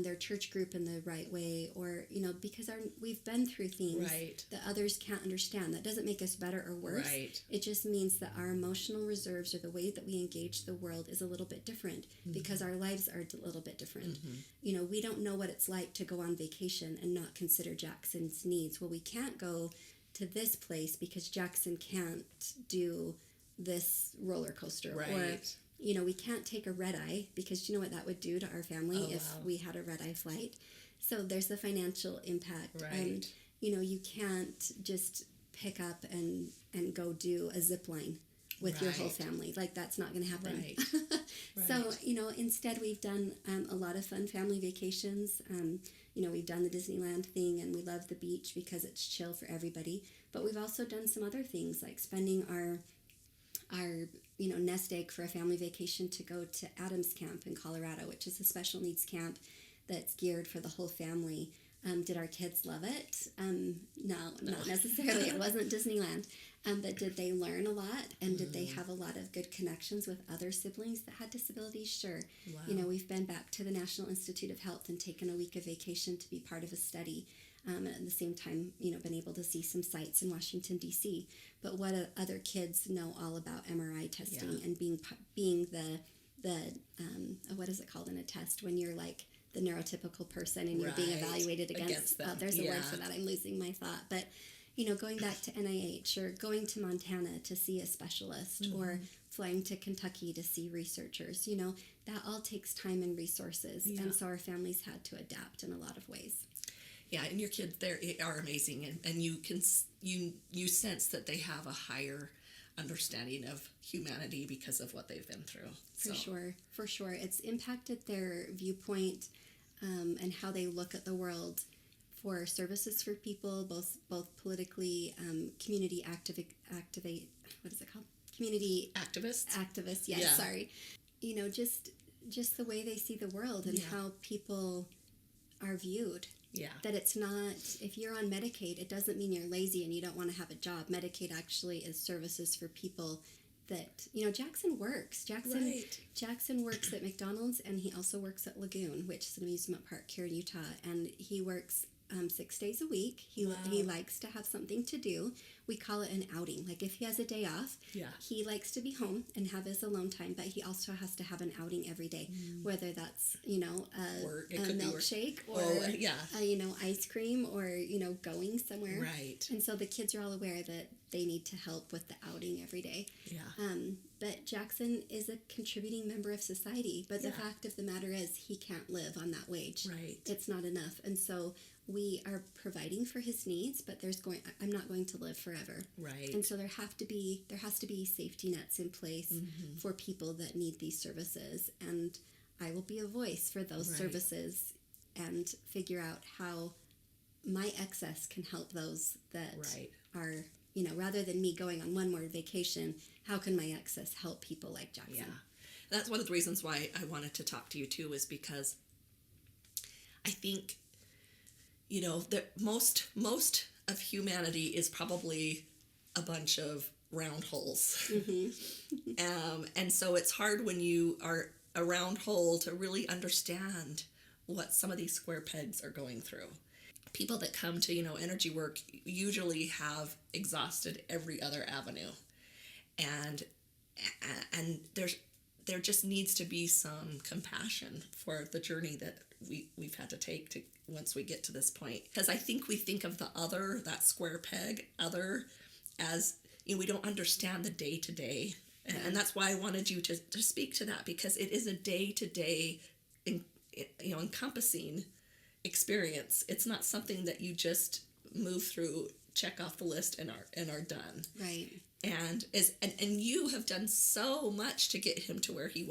their church group in the right way, or because we've been through things that others can't understand. That doesn't make us better or worse. It just means that our emotional reserves, or the way that we engage the world, is a little bit different because our lives are a little bit different. We don't know what it's like to go on vacation and not consider Jackson's needs. Well, we can't go to this place because Jackson can't do this roller coaster, or we can't take a red eye because you know what that would do to our family if we had a red eye flight. So there's the financial impact. You can't just pick up and go do a zip line with your whole family. Like, that's not going to happen. So, instead we've done a lot of fun family vacations. We've done the Disneyland thing, and we love the beach because it's chill for everybody. But we've also done some other things, like spending our nest egg for a family vacation to go to Adams Camp in Colorado, which is a special needs camp that's geared for the whole family. Did our kids love it? No, not necessarily. It wasn't Disneyland. But did they learn a lot? And did they have a lot of good connections with other siblings that had disabilities? Sure. We've been back to the National Institute of Health and taken a week of vacation to be part of a study. And at the same time, been able to see some sites in Washington, D.C. But what other kids know all about MRI testing and being the what is it called in a test when you're like the neurotypical person and you're being evaluated against them. There's a word for that. I'm losing my thought. But, going back to NIH, or going to Montana to see a specialist, or flying to Kentucky to see researchers, that all takes time and resources. And so our families had to adapt in a lot of ways. Yeah, and your kids, they are amazing, and you sense that they have a higher understanding of humanity because of what they've been through. For sure. It's impacted their viewpoint and how they look at the world for services for people, both politically, community activate. What is it called? Community Activists. Yes, Yeah. sorry. You know, just the way they see the world and how people are viewed. Yeah. That it's not, if you're on Medicaid, it doesn't mean you're lazy and you don't want to have a job. Medicaid actually is services for people that, you know, Jackson works. Jackson works at McDonald's, and he also works at Lagoon, which is an amusement park here in Utah. And he works 6 days a week. He likes to have something to do. We call it an outing. Like if he has a day off, he likes to be home and have his alone time, but he also has to have an outing every day, whether that's, you know, a milkshake or, you know, ice cream or, you know, going somewhere. Right. And so the kids are all aware that they need to help with the outing every day. Yeah. But Jackson is a contributing member of society, but the fact of the matter is he can't live on that wage. Right. It's not enough. And so we are providing for his needs, but I'm not going to live forever. Right. And so there has to be safety nets in place for people that need these services. And I will be a voice for those services and figure out how my excess can help those that are, you know, rather than me going on one more vacation, how can my excess help people like Jackson? Yeah. That's one of the reasons why I wanted to talk to you too, is because I think, you know, that most of humanity is probably a bunch of round holes. And so it's hard when you are a round hole to really understand what some of these square pegs are going through. People that come to, you know, energy work usually have exhausted every other avenue. And there just needs to be some compassion for the journey that we've had to take to once we get to this point. Because I think we think of the other, that square peg, other, as, you know, we don't understand the day-to-day. And that's why I wanted you to speak to that, because it is a day-to-day, you know, encompassing experience. It's not something that you just move through, check off the list, and are done. Right. And you have done so much to get him to where he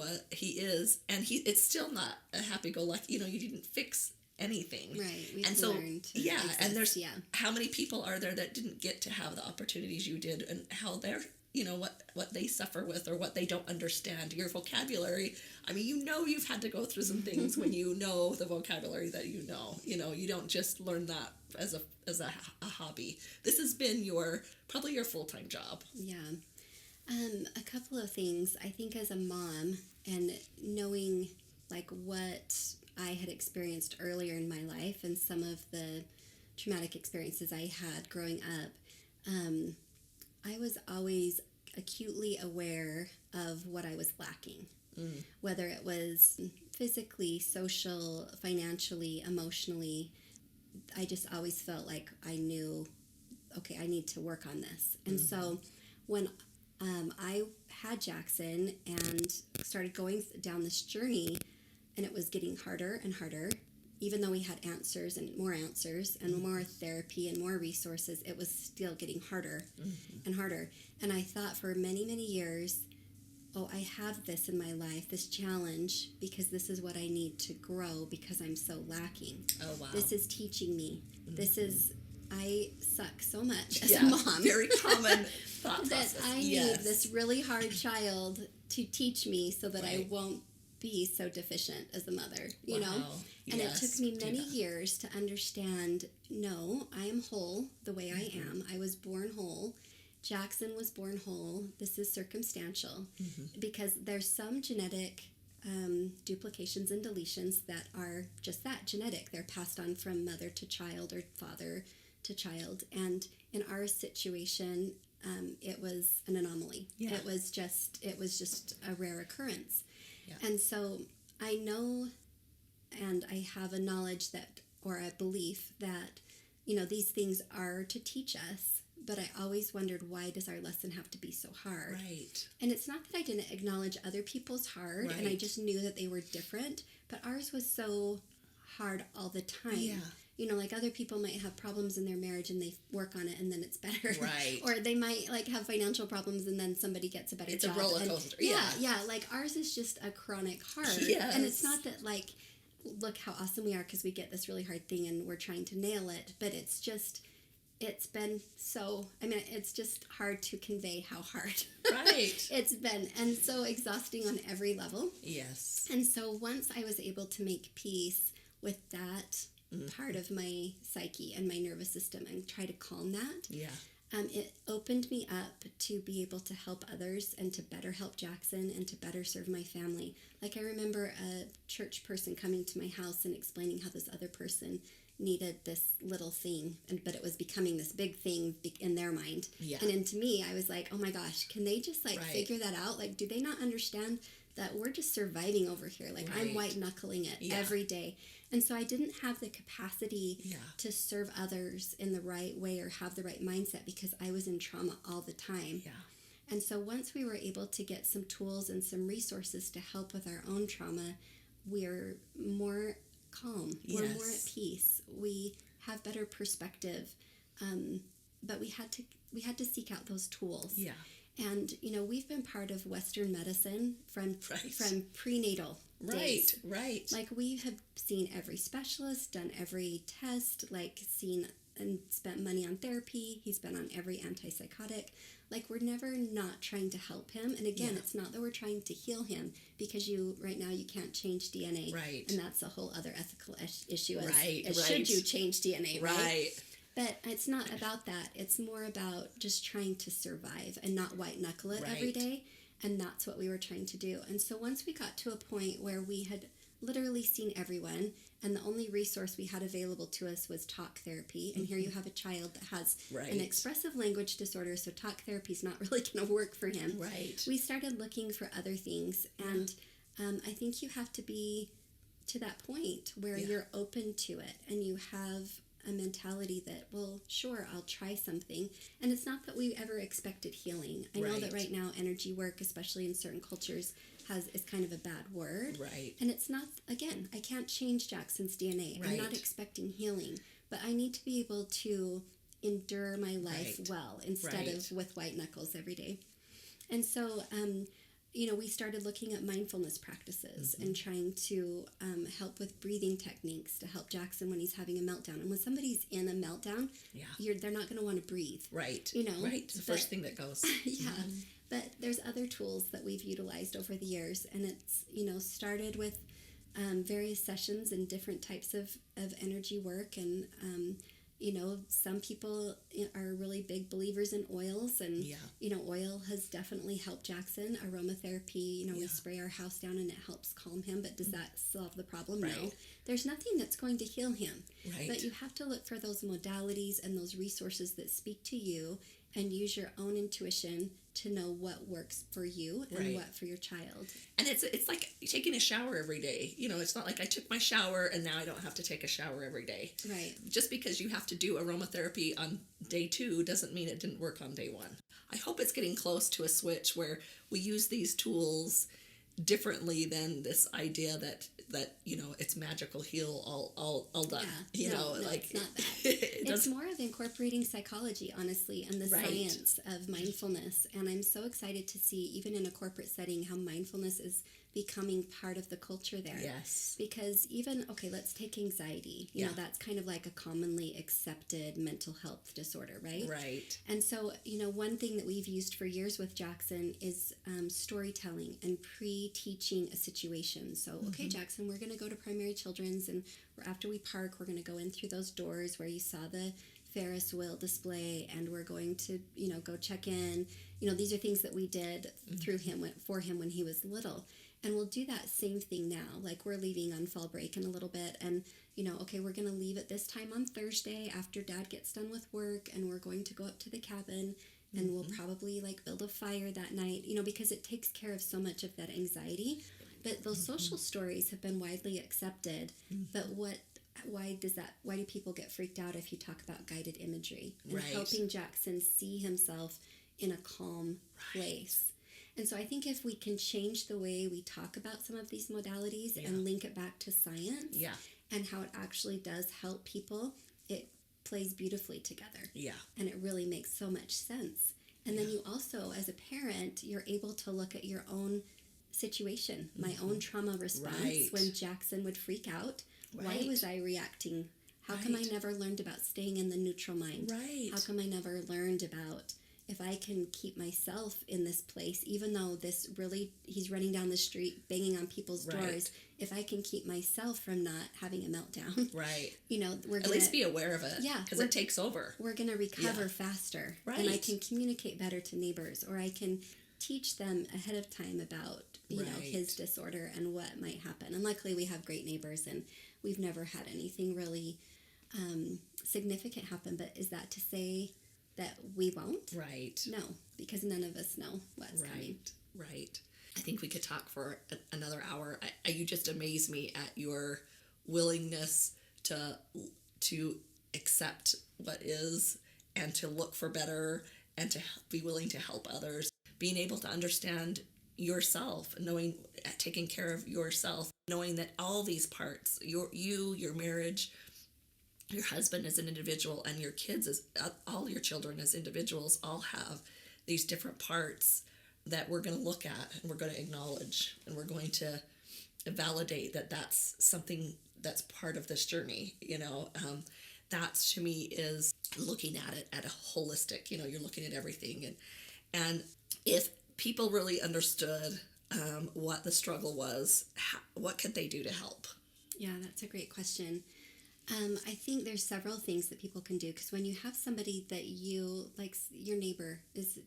is, and it's still not a happy-go-lucky. You know, you didn't fix anything. Right. We've and so learned to exist, and there's how many people are there that didn't get to have the opportunities you did, and how they're, you know, what they suffer with or what they don't understand. Your vocabulary, I mean, you know, you've had to go through some things when you know the vocabulary that you know. You know, you don't just learn that as a hobby. This has been probably your full-time job. Yeah. A couple of things. I think as a mom, and knowing like what I had experienced earlier in my life and some of the traumatic experiences I had growing up, I was always acutely aware of what I was lacking, whether it was physically, social, financially, emotionally. I just always felt like I knew, okay, I need to work on this. And so when I had Jackson and started going down this journey, and it was getting harder and harder, even though we had answers and more therapy and more resources, it was still getting harder and harder. And I thought for many, many years, oh, I have this in my life, this challenge, because this is what I need to grow because I'm so lacking. Oh, wow. This is teaching me. I suck so much as a mom. Very common thought that process. I need this really hard child to teach me so that I won't be so deficient as a mother, you know? And it took me many years to understand, no, I am whole the way I am. I was born whole. Jackson was born whole. This is circumstantial because there's some genetic duplications and deletions that are just that, genetic. They're passed on from mother to child or father to child. And in our situation, it was an anomaly. Yeah. It was just a rare occurrence. Yeah. And so I know, and I have a knowledge that, or a belief that, you know, these things are to teach us, but I always wondered, why does our lesson have to be so hard? Right. And it's not that I didn't acknowledge other people's hard, and I just knew that they were different, but ours was so hard all the time. Yeah. You know, like other people might have problems in their marriage and they work on it and then it's better. Right. Or they might like have financial problems and then somebody gets a better It's job. a roller And coaster. yeah. Like ours is just a chronic hard. Yes. And it's not that like, look how awesome we are because we get this really hard thing and we're trying to nail it. But it's just, it's been so, I mean, it's just hard to convey how hard Right. it's been, and so exhausting on every level. Yes. And so once I was able to make peace with that part of my psyche and my nervous system and try to calm that, Yeah. it opened me up to be able to help others and to better help Jackson and to better serve my family. Like I remember a church person coming to my house and explaining how this other person needed this little thing, but it was becoming this big thing in their mind. Yeah. And then to me, I was like, oh my gosh, can they just like Right. figure that out? Like, do they not understand that we're just surviving over here? Like I'm Right. white knuckling it Yeah. every day. And so I didn't have the capacity Yeah. to serve others in the right way or have the right mindset because I was in trauma all the time. Yeah. And so once we were able to get some tools and some resources to help with our own trauma, we're more calm. We're more at Yes. peace. We have better perspective. But we had to seek out those tools. Yeah. And you know, we've been part of Western medicine from Right. prenatal days. Right. Like we have seen every specialist, done every test, like seen and spent money on therapy. He's been on every antipsychotic. Like we're never not trying to help him. And again, Yeah. it's not that we're trying to heal him because right now you can't change DNA. Right. And that's a whole other ethical issue. Right, As right. should you change DNA, right? Right. But it's not about that. It's more about just trying to survive and not white knuckle it every Right. day. And that's what we were trying to do. And so once we got to a point where we had literally seen everyone and the only resource we had available to us was talk therapy. And here you have a child that has Right. an expressive language disorder, so talk therapy is not really going to work for him. Right. We started looking for other things. And I think you have to be to that point where Yeah. you're open to it and you have a mentality that, well, sure, I'll try something. And it's not that we ever expected healing. I know that Right. right now energy work, especially in certain cultures, is kind of a bad word. Right. And it's not, again, I can't change Jackson's DNA. I'm not Right. expecting healing. But I need to be able to endure my life Right. well instead Right. of with white knuckles every day. And so, you know, we started looking at mindfulness practices and trying to help with breathing techniques to help Jackson when he's having a meltdown. And when somebody's in a meltdown, Yeah. they're not going to want to breathe. Right. You know, Right. It's the first thing that goes. Yeah. But there's other tools that we've utilized over the years. And it's, you know, started with various sessions and different types of energy work. And, you know, some people are really big believers in oils. And, Yeah. you know, oil has definitely helped Jackson. Aromatherapy, you know, we Yeah. spray our house down and it helps calm him. But does that solve the problem? Right. No. There's nothing that's going to heal him. Right. But you have to look for those modalities and those resources that speak to you and use your own intuition to know what works for you and Right. what for your child. And it's like taking a shower every day. You know, it's not like I took my shower and now I don't have to take a shower every day. Right. Just because you have to do aromatherapy on day 2 doesn't mean it didn't work on day 1. I hope it's getting close to a switch where we use these tools differently than this idea that you know it's magical heal all done. Yeah. You No, know, like it's not that. it It's does, more of incorporating psychology, honestly, and the Right. science of mindfulness. And I'm so excited to see, even in a corporate setting, how mindfulness is becoming part of the culture there. Yes. Because even, okay, let's take anxiety. You know, Yeah. that's kind of like a commonly accepted mental health disorder, right? Right. And so, you know, one thing that we've used for years with Jackson is storytelling and pre-teaching a situation. So, okay, Jackson, we're going to go to Primary Children's, and after we park, we're going to go in through those doors where you saw the Ferris wheel display, and we're going to, you know, go check in. You know, these are things that we did for him when he was little. And we'll do that same thing now. Like, we're leaving on fall break in a little bit, and, you know, okay, we're going to leave at this time on Thursday after Dad gets done with work, and we're going to go up to the cabin, and we'll probably, like, build a fire that night, you know, because it takes care of so much of that anxiety. But those social stories have been widely accepted. But why do people get freaked out if you talk about guided imagery? And Right. helping Jackson see himself in a calm place. And so I think if we can change the way we talk about some of these modalities and link it back to science Yeah. and how it actually does help people, it plays beautifully together. Yeah. And it really makes so much sense. And then you also, as a parent, you're able to look at your own situation, my own trauma response Right. when Jackson would freak out. Why Right. was I reacting? How come I Right. never learned about staying in the neutral mind? Right. How come I never learned about if I can keep myself in this place, even though he's running down the street, banging on people's Right. doors, if I can keep myself from not having a meltdown, Right. we're At least be aware of it. Yeah, Because we're- it takes over. we're going to recover Yeah. faster. And I Right. can communicate better to neighbors, or I can teach them ahead of time about, Right. his disorder and what might happen. And luckily we have great neighbors, and we've never had anything really significant happen. But is that to say that we won't? Right. No, because none of us know what's coming. Right. I think we could talk for another hour. You just amaze me at your willingness to accept what is and to look for better and to be willing to help others. Being able to understand yourself, knowing, taking care of yourself, knowing that all these parts, your marriage, your husband as an individual, and your kids as all your children as individuals all have these different parts that we're going to look at and we're going to acknowledge and we're going to validate that that's something that's part of this journey. That to me is looking at it at a holistic, you're looking at everything. And if people really understood what the struggle was, what could they do to help? Yeah, that's a great question. I think there's several things that people can do, because when you have somebody that like your neighbor is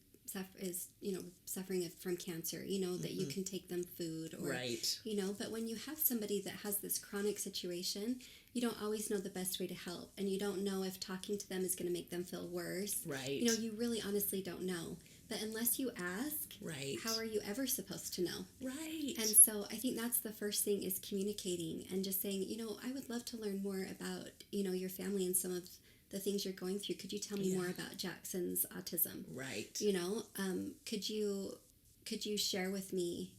suffering from cancer, that you can take them food, or Right. But when you have somebody that has this chronic situation, you don't always know the best way to help, and you don't know if talking to them is going to make them feel worse. Right. You really honestly don't know. But unless you ask, Right. how are you ever supposed to know? Right. And so I think that's the first thing, is communicating and just saying, I would love to learn more about, your family and some of the things you're going through. Could you tell me more about Jackson's autism? Right. Could you share with me,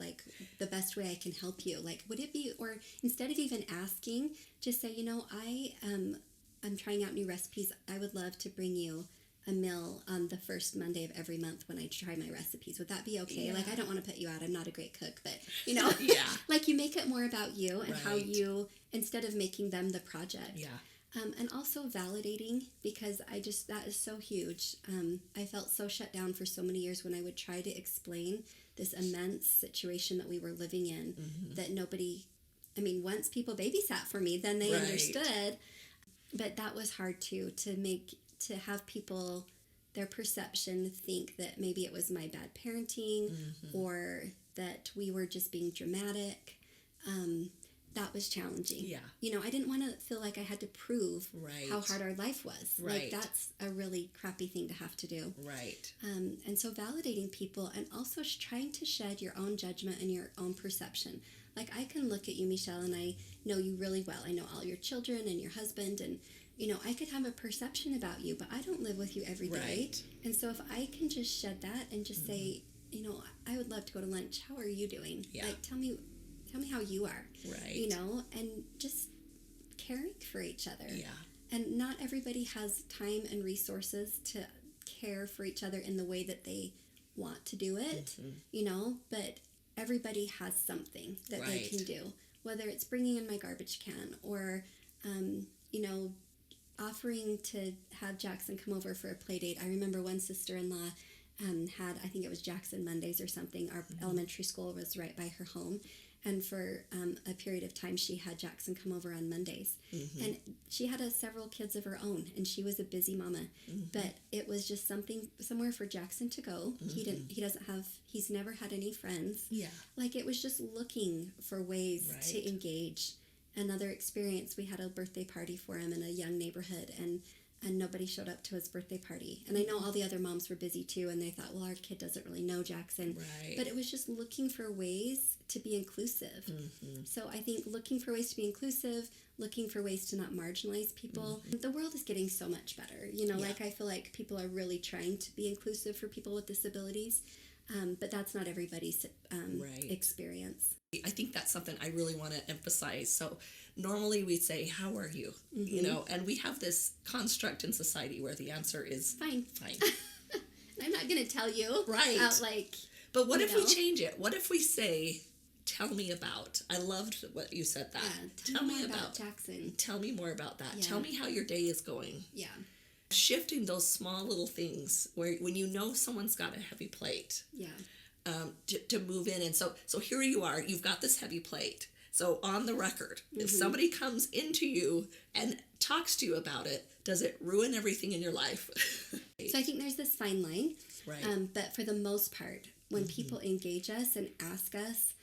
like the best way I can help you? Like, would it be, or instead of even asking, just say, I'm trying out new recipes. I would love to bring you a meal on the first Monday of every month when I try my recipes. Would that be okay? Yeah. Like, I don't want to put you out. I'm not a great cook, but Yeah. like, you make it more about you and how Right. you, instead of making them the project. Yeah. And also validating, because that is so huge. I felt so shut down for so many years when I would try to explain this immense situation that we were living in, that once people babysat for me, then they Right. understood. But that was hard too, to have people, their perception, think that maybe it was my bad parenting, or that we were just being dramatic. That was challenging. Yeah. I didn't want to feel like I had to prove Right. how hard our life was. Right. Like, that's a really crappy thing to have to do. Right. And so validating people, and also trying to shed your own judgment and your own perception. Like, I can look at you, Michelle, and I know you really well. I know all your children and your husband, and I could have a perception about you, but I don't live with you every day. Right. And so if I can just shed that and just say, I would love to go to lunch. How are you doing? Yeah. Like, tell me how you are. Right. And just caring for each other. Yeah. And not everybody has time and resources to care for each other in the way that they want to do it, but everybody has something that they Right. can do, whether it's bringing in my garbage can, or, offering to have Jackson come over for a play date. I remember one sister-in-law had, I think it was Jackson Mondays or something. Our elementary school was right by her home. And for a period of time, she had Jackson come over on Mondays. And she had several kids of her own, and she was a busy mama. But it was just somewhere for Jackson to go. He's never had any friends. Yeah. Like, it was just looking for ways Right. to engage. Another experience, we had a birthday party for him in a young neighborhood, and nobody showed up to his birthday party. And I know all the other moms were busy too, and they thought, well, our kid doesn't really know Jackson. Right. But it was just looking for ways to be inclusive. So I think looking for ways to be inclusive, looking for ways to not marginalize people. The world is getting so much better. Like, I feel like people are really trying to be inclusive for people with disabilities. But that's not everybody's Right. experience. I think that's something I really want to emphasize. So normally we say, how are you? You know, and we have this construct in society where the answer is Fine. fine. I'm not going to tell you. Right. But what if we change it? What if we say, tell me about? I loved what you said that. Yeah, tell me about Jackson. Tell me more about that. Yeah. Tell me how your day is going. Yeah. Shifting those small little things where when you know someone's got a heavy plate. Yeah. To move in. And so here you are, you've got this heavy plate. So on the record, if somebody comes into you and talks to you about it, does it ruin everything in your life? So I think there's this fine line. Right. But for the most part, when people engage us and ask us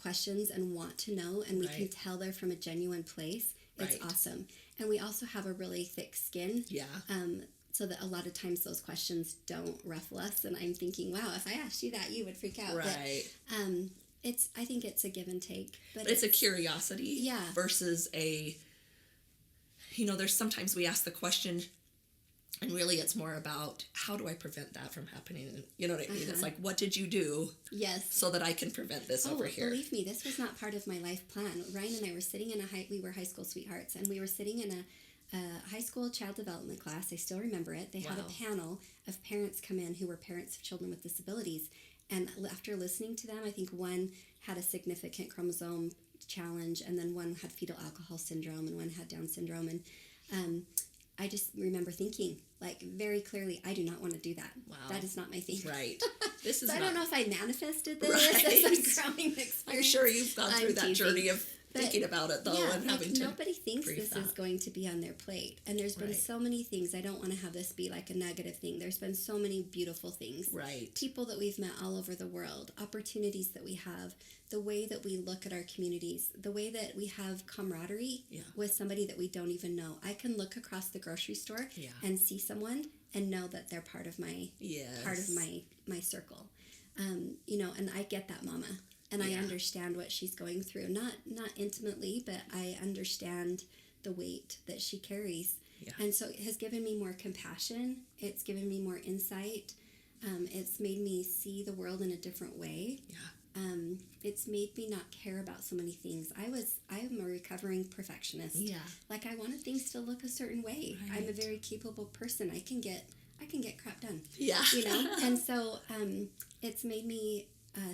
questions and want to know, and we can tell they're from a genuine place, it's awesome. And we also have a really thick skin. Yeah. So that a lot of times those questions don't ruffle us, and I'm thinking, wow, if I asked you that, you would freak out. Right. But I think it's a give and take. But it's a curiosity versus a, there's sometimes we ask the question, and really it's more about, how do I prevent that from happening? You know what I mean? It's like, what did you do so that I can prevent this over here? Believe me, this was not part of my life plan. Ryan and I were sitting in we were high school sweethearts, and we were sitting in a high school child development class. I still remember it. They had a panel of parents come in who were parents of children with disabilities. And after listening to them, I think one had a significant chromosome challenge, and then one had fetal alcohol syndrome, and one had Down syndrome. And I just remember thinking, very clearly, I do not want to do that. Wow. That is not my thing. Right. This is I don't know if I manifested this as a growing experience. I'm sure you've gone through that journey of thinking about it, though, and having to nobody thinks this is going to be on their plate. And there's been so many things. I don't want to have this be like a negative thing. There's been so many beautiful things. Right. People that we've met all over the world, opportunities that we have, the way that we look at our communities, the way that we have camaraderie with somebody that we don't even know. I can look across the grocery store and see someone and know that they're part of my my circle. And I get that, Mama. And I understand what she's going through. Not intimately, but I understand the weight that she carries. Yeah. And so it has given me more compassion. It's given me more insight. It's made me see the world in a different way. Yeah. It's made me not care about so many things. I'm a recovering perfectionist. Yeah. I wanted things to look a certain way. Right. I'm a very capable person. I can get crap done. Yeah. And so it's made me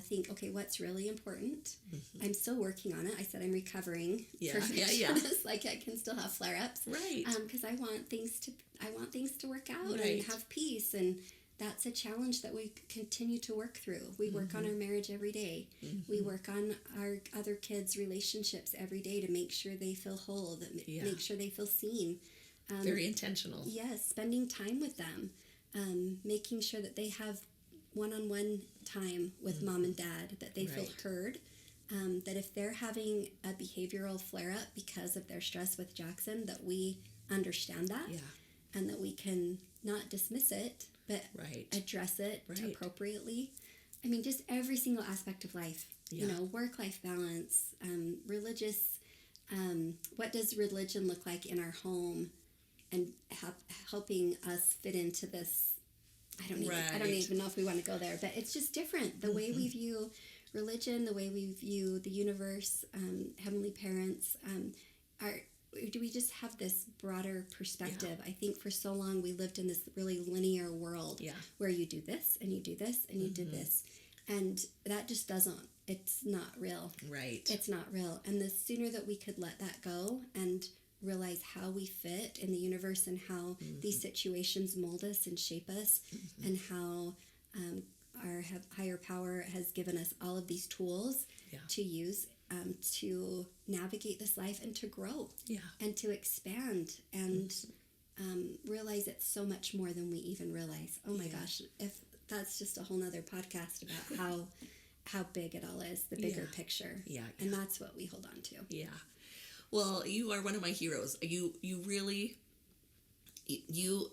think, okay, what's really important? I'm still working on it. I said I'm recovering. Yeah. I can still have flare-ups. Right. Because I want things to work out and have peace, and that's a challenge that we continue to work through. We work on our marriage every day. We work on our other kids' relationships every day to make sure they feel whole, make sure they feel seen. Very intentional. Yes, spending time with them, making sure that they have one-on-one time with mom and dad, that they feel heard, that if they're having a behavioral flare-up because of their stress with Jackson, that we understand that, and that we can not dismiss it, but address it appropriately. I mean, just every single aspect of life, work-life balance, religious, what does religion look like in our home, and helping us fit into this. I don't even know if we want to go there, but it's just different. The way we view religion, the way we view the universe, heavenly parents, do we just have this broader perspective? I think for so long we lived in this really linear world where you do this and you do this and you did this. And that just it's not real. Right. It's not real. And the sooner that we could let that go and realize how we fit in the universe and how these situations mold us and shape us, and how our higher power has given us all of these tools to use to navigate this life and to grow and to expand and realize it's so much more than we even realize. Oh my gosh, if that's just a whole nother podcast about how big it all is, the bigger picture. And that's what we hold on to. Yeah. Well, you are one of my heroes. You really, you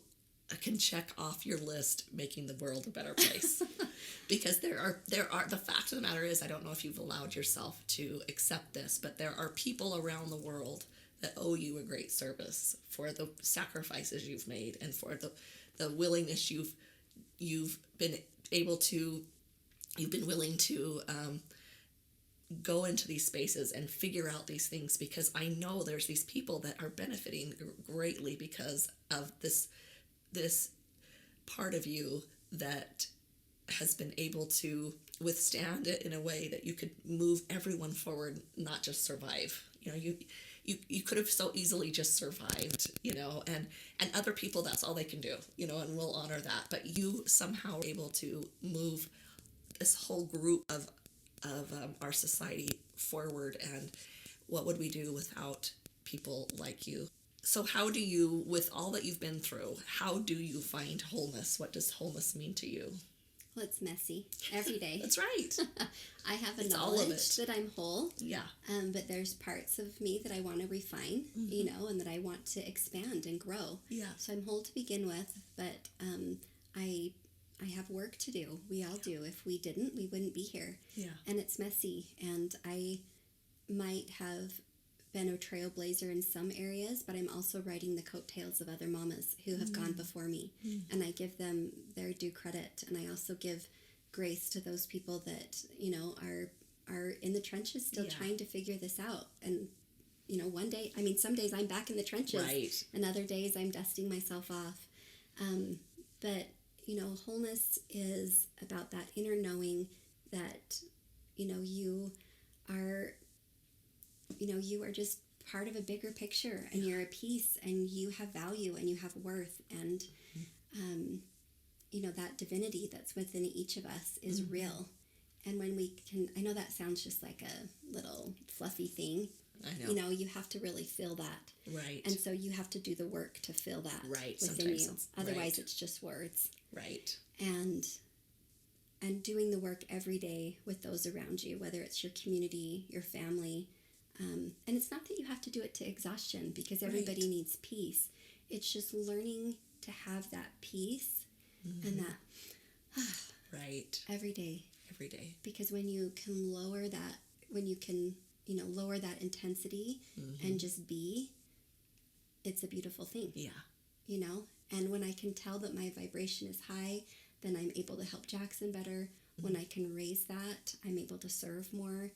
can check off your list making the world a better place. Because there are, the fact of the matter is, I don't know if you've allowed yourself to accept this, but there are people around the world that owe you a great service for the sacrifices you've made and for the willingness you've been willing to go into these spaces and figure out these things, because I know there's these people that are benefiting greatly because of this part of you that has been able to withstand it in a way that you could move everyone forward, not just survive. You could have so easily just survived, and other people, that's all they can do, and we'll honor that. But you somehow were able to move this whole group of our society forward, and what would we do without people like you? So how do you, with all that you've been through, how do you find wholeness? What does wholeness mean to you? Well, it's messy every day. That's right. I have a It's all of knowledge it. that I'm whole. Yeah. But there's parts of me that I want to refine, and that I want to expand and grow. Yeah. So I'm whole to begin with, but I have work to do. We all do. If we didn't, we wouldn't be here. Yeah. And it's messy, and I might have been a trailblazer in some areas, but I'm also riding the coattails of other mamas who have gone before me, and I give them their due credit, and I also give grace to those people that are in the trenches still trying to figure this out. And one day, some days I'm back in the trenches, Right. and other days I'm dusting myself off. But wholeness is about that inner knowing that you are just part of a bigger picture, and you're a piece, and you have value, and you have worth, and that divinity that's within each of us is real. And when we can, I know that sounds just like a little fluffy thing. I know. You have to really feel that. Right. And so you have to do the work to feel that Right. within Sometimes you. it's- Otherwise, right. it's just words. Right. And doing the work every day with those around you, whether it's your community, your family. And it's not that you have to do it to exhaustion, because everybody Right. needs peace. It's just learning to have that peace and that Right. every day. Every day. Because when you can lower that, lower that intensity and just be, it's a beautiful thing. Yeah. And when I can tell that my vibration is high, then I'm able to help Jackson better. When I can raise that, I'm able to serve more.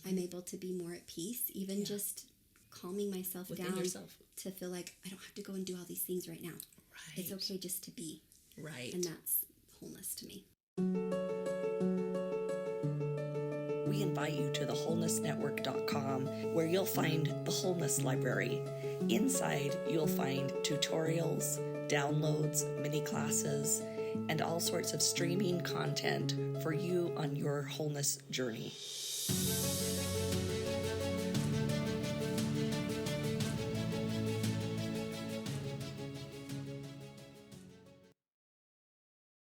I'm able to be more at peace, even just calming myself Within down yourself. to feel like I don't have to go and do all these things right now. Right. It's okay just to be. Right. And that's wholeness to me. We invite you to thewholenessnetwork.com, where you'll find the Wholeness Library. Inside, you'll find tutorials, downloads, mini classes, and all sorts of streaming content for you on your wholeness journey.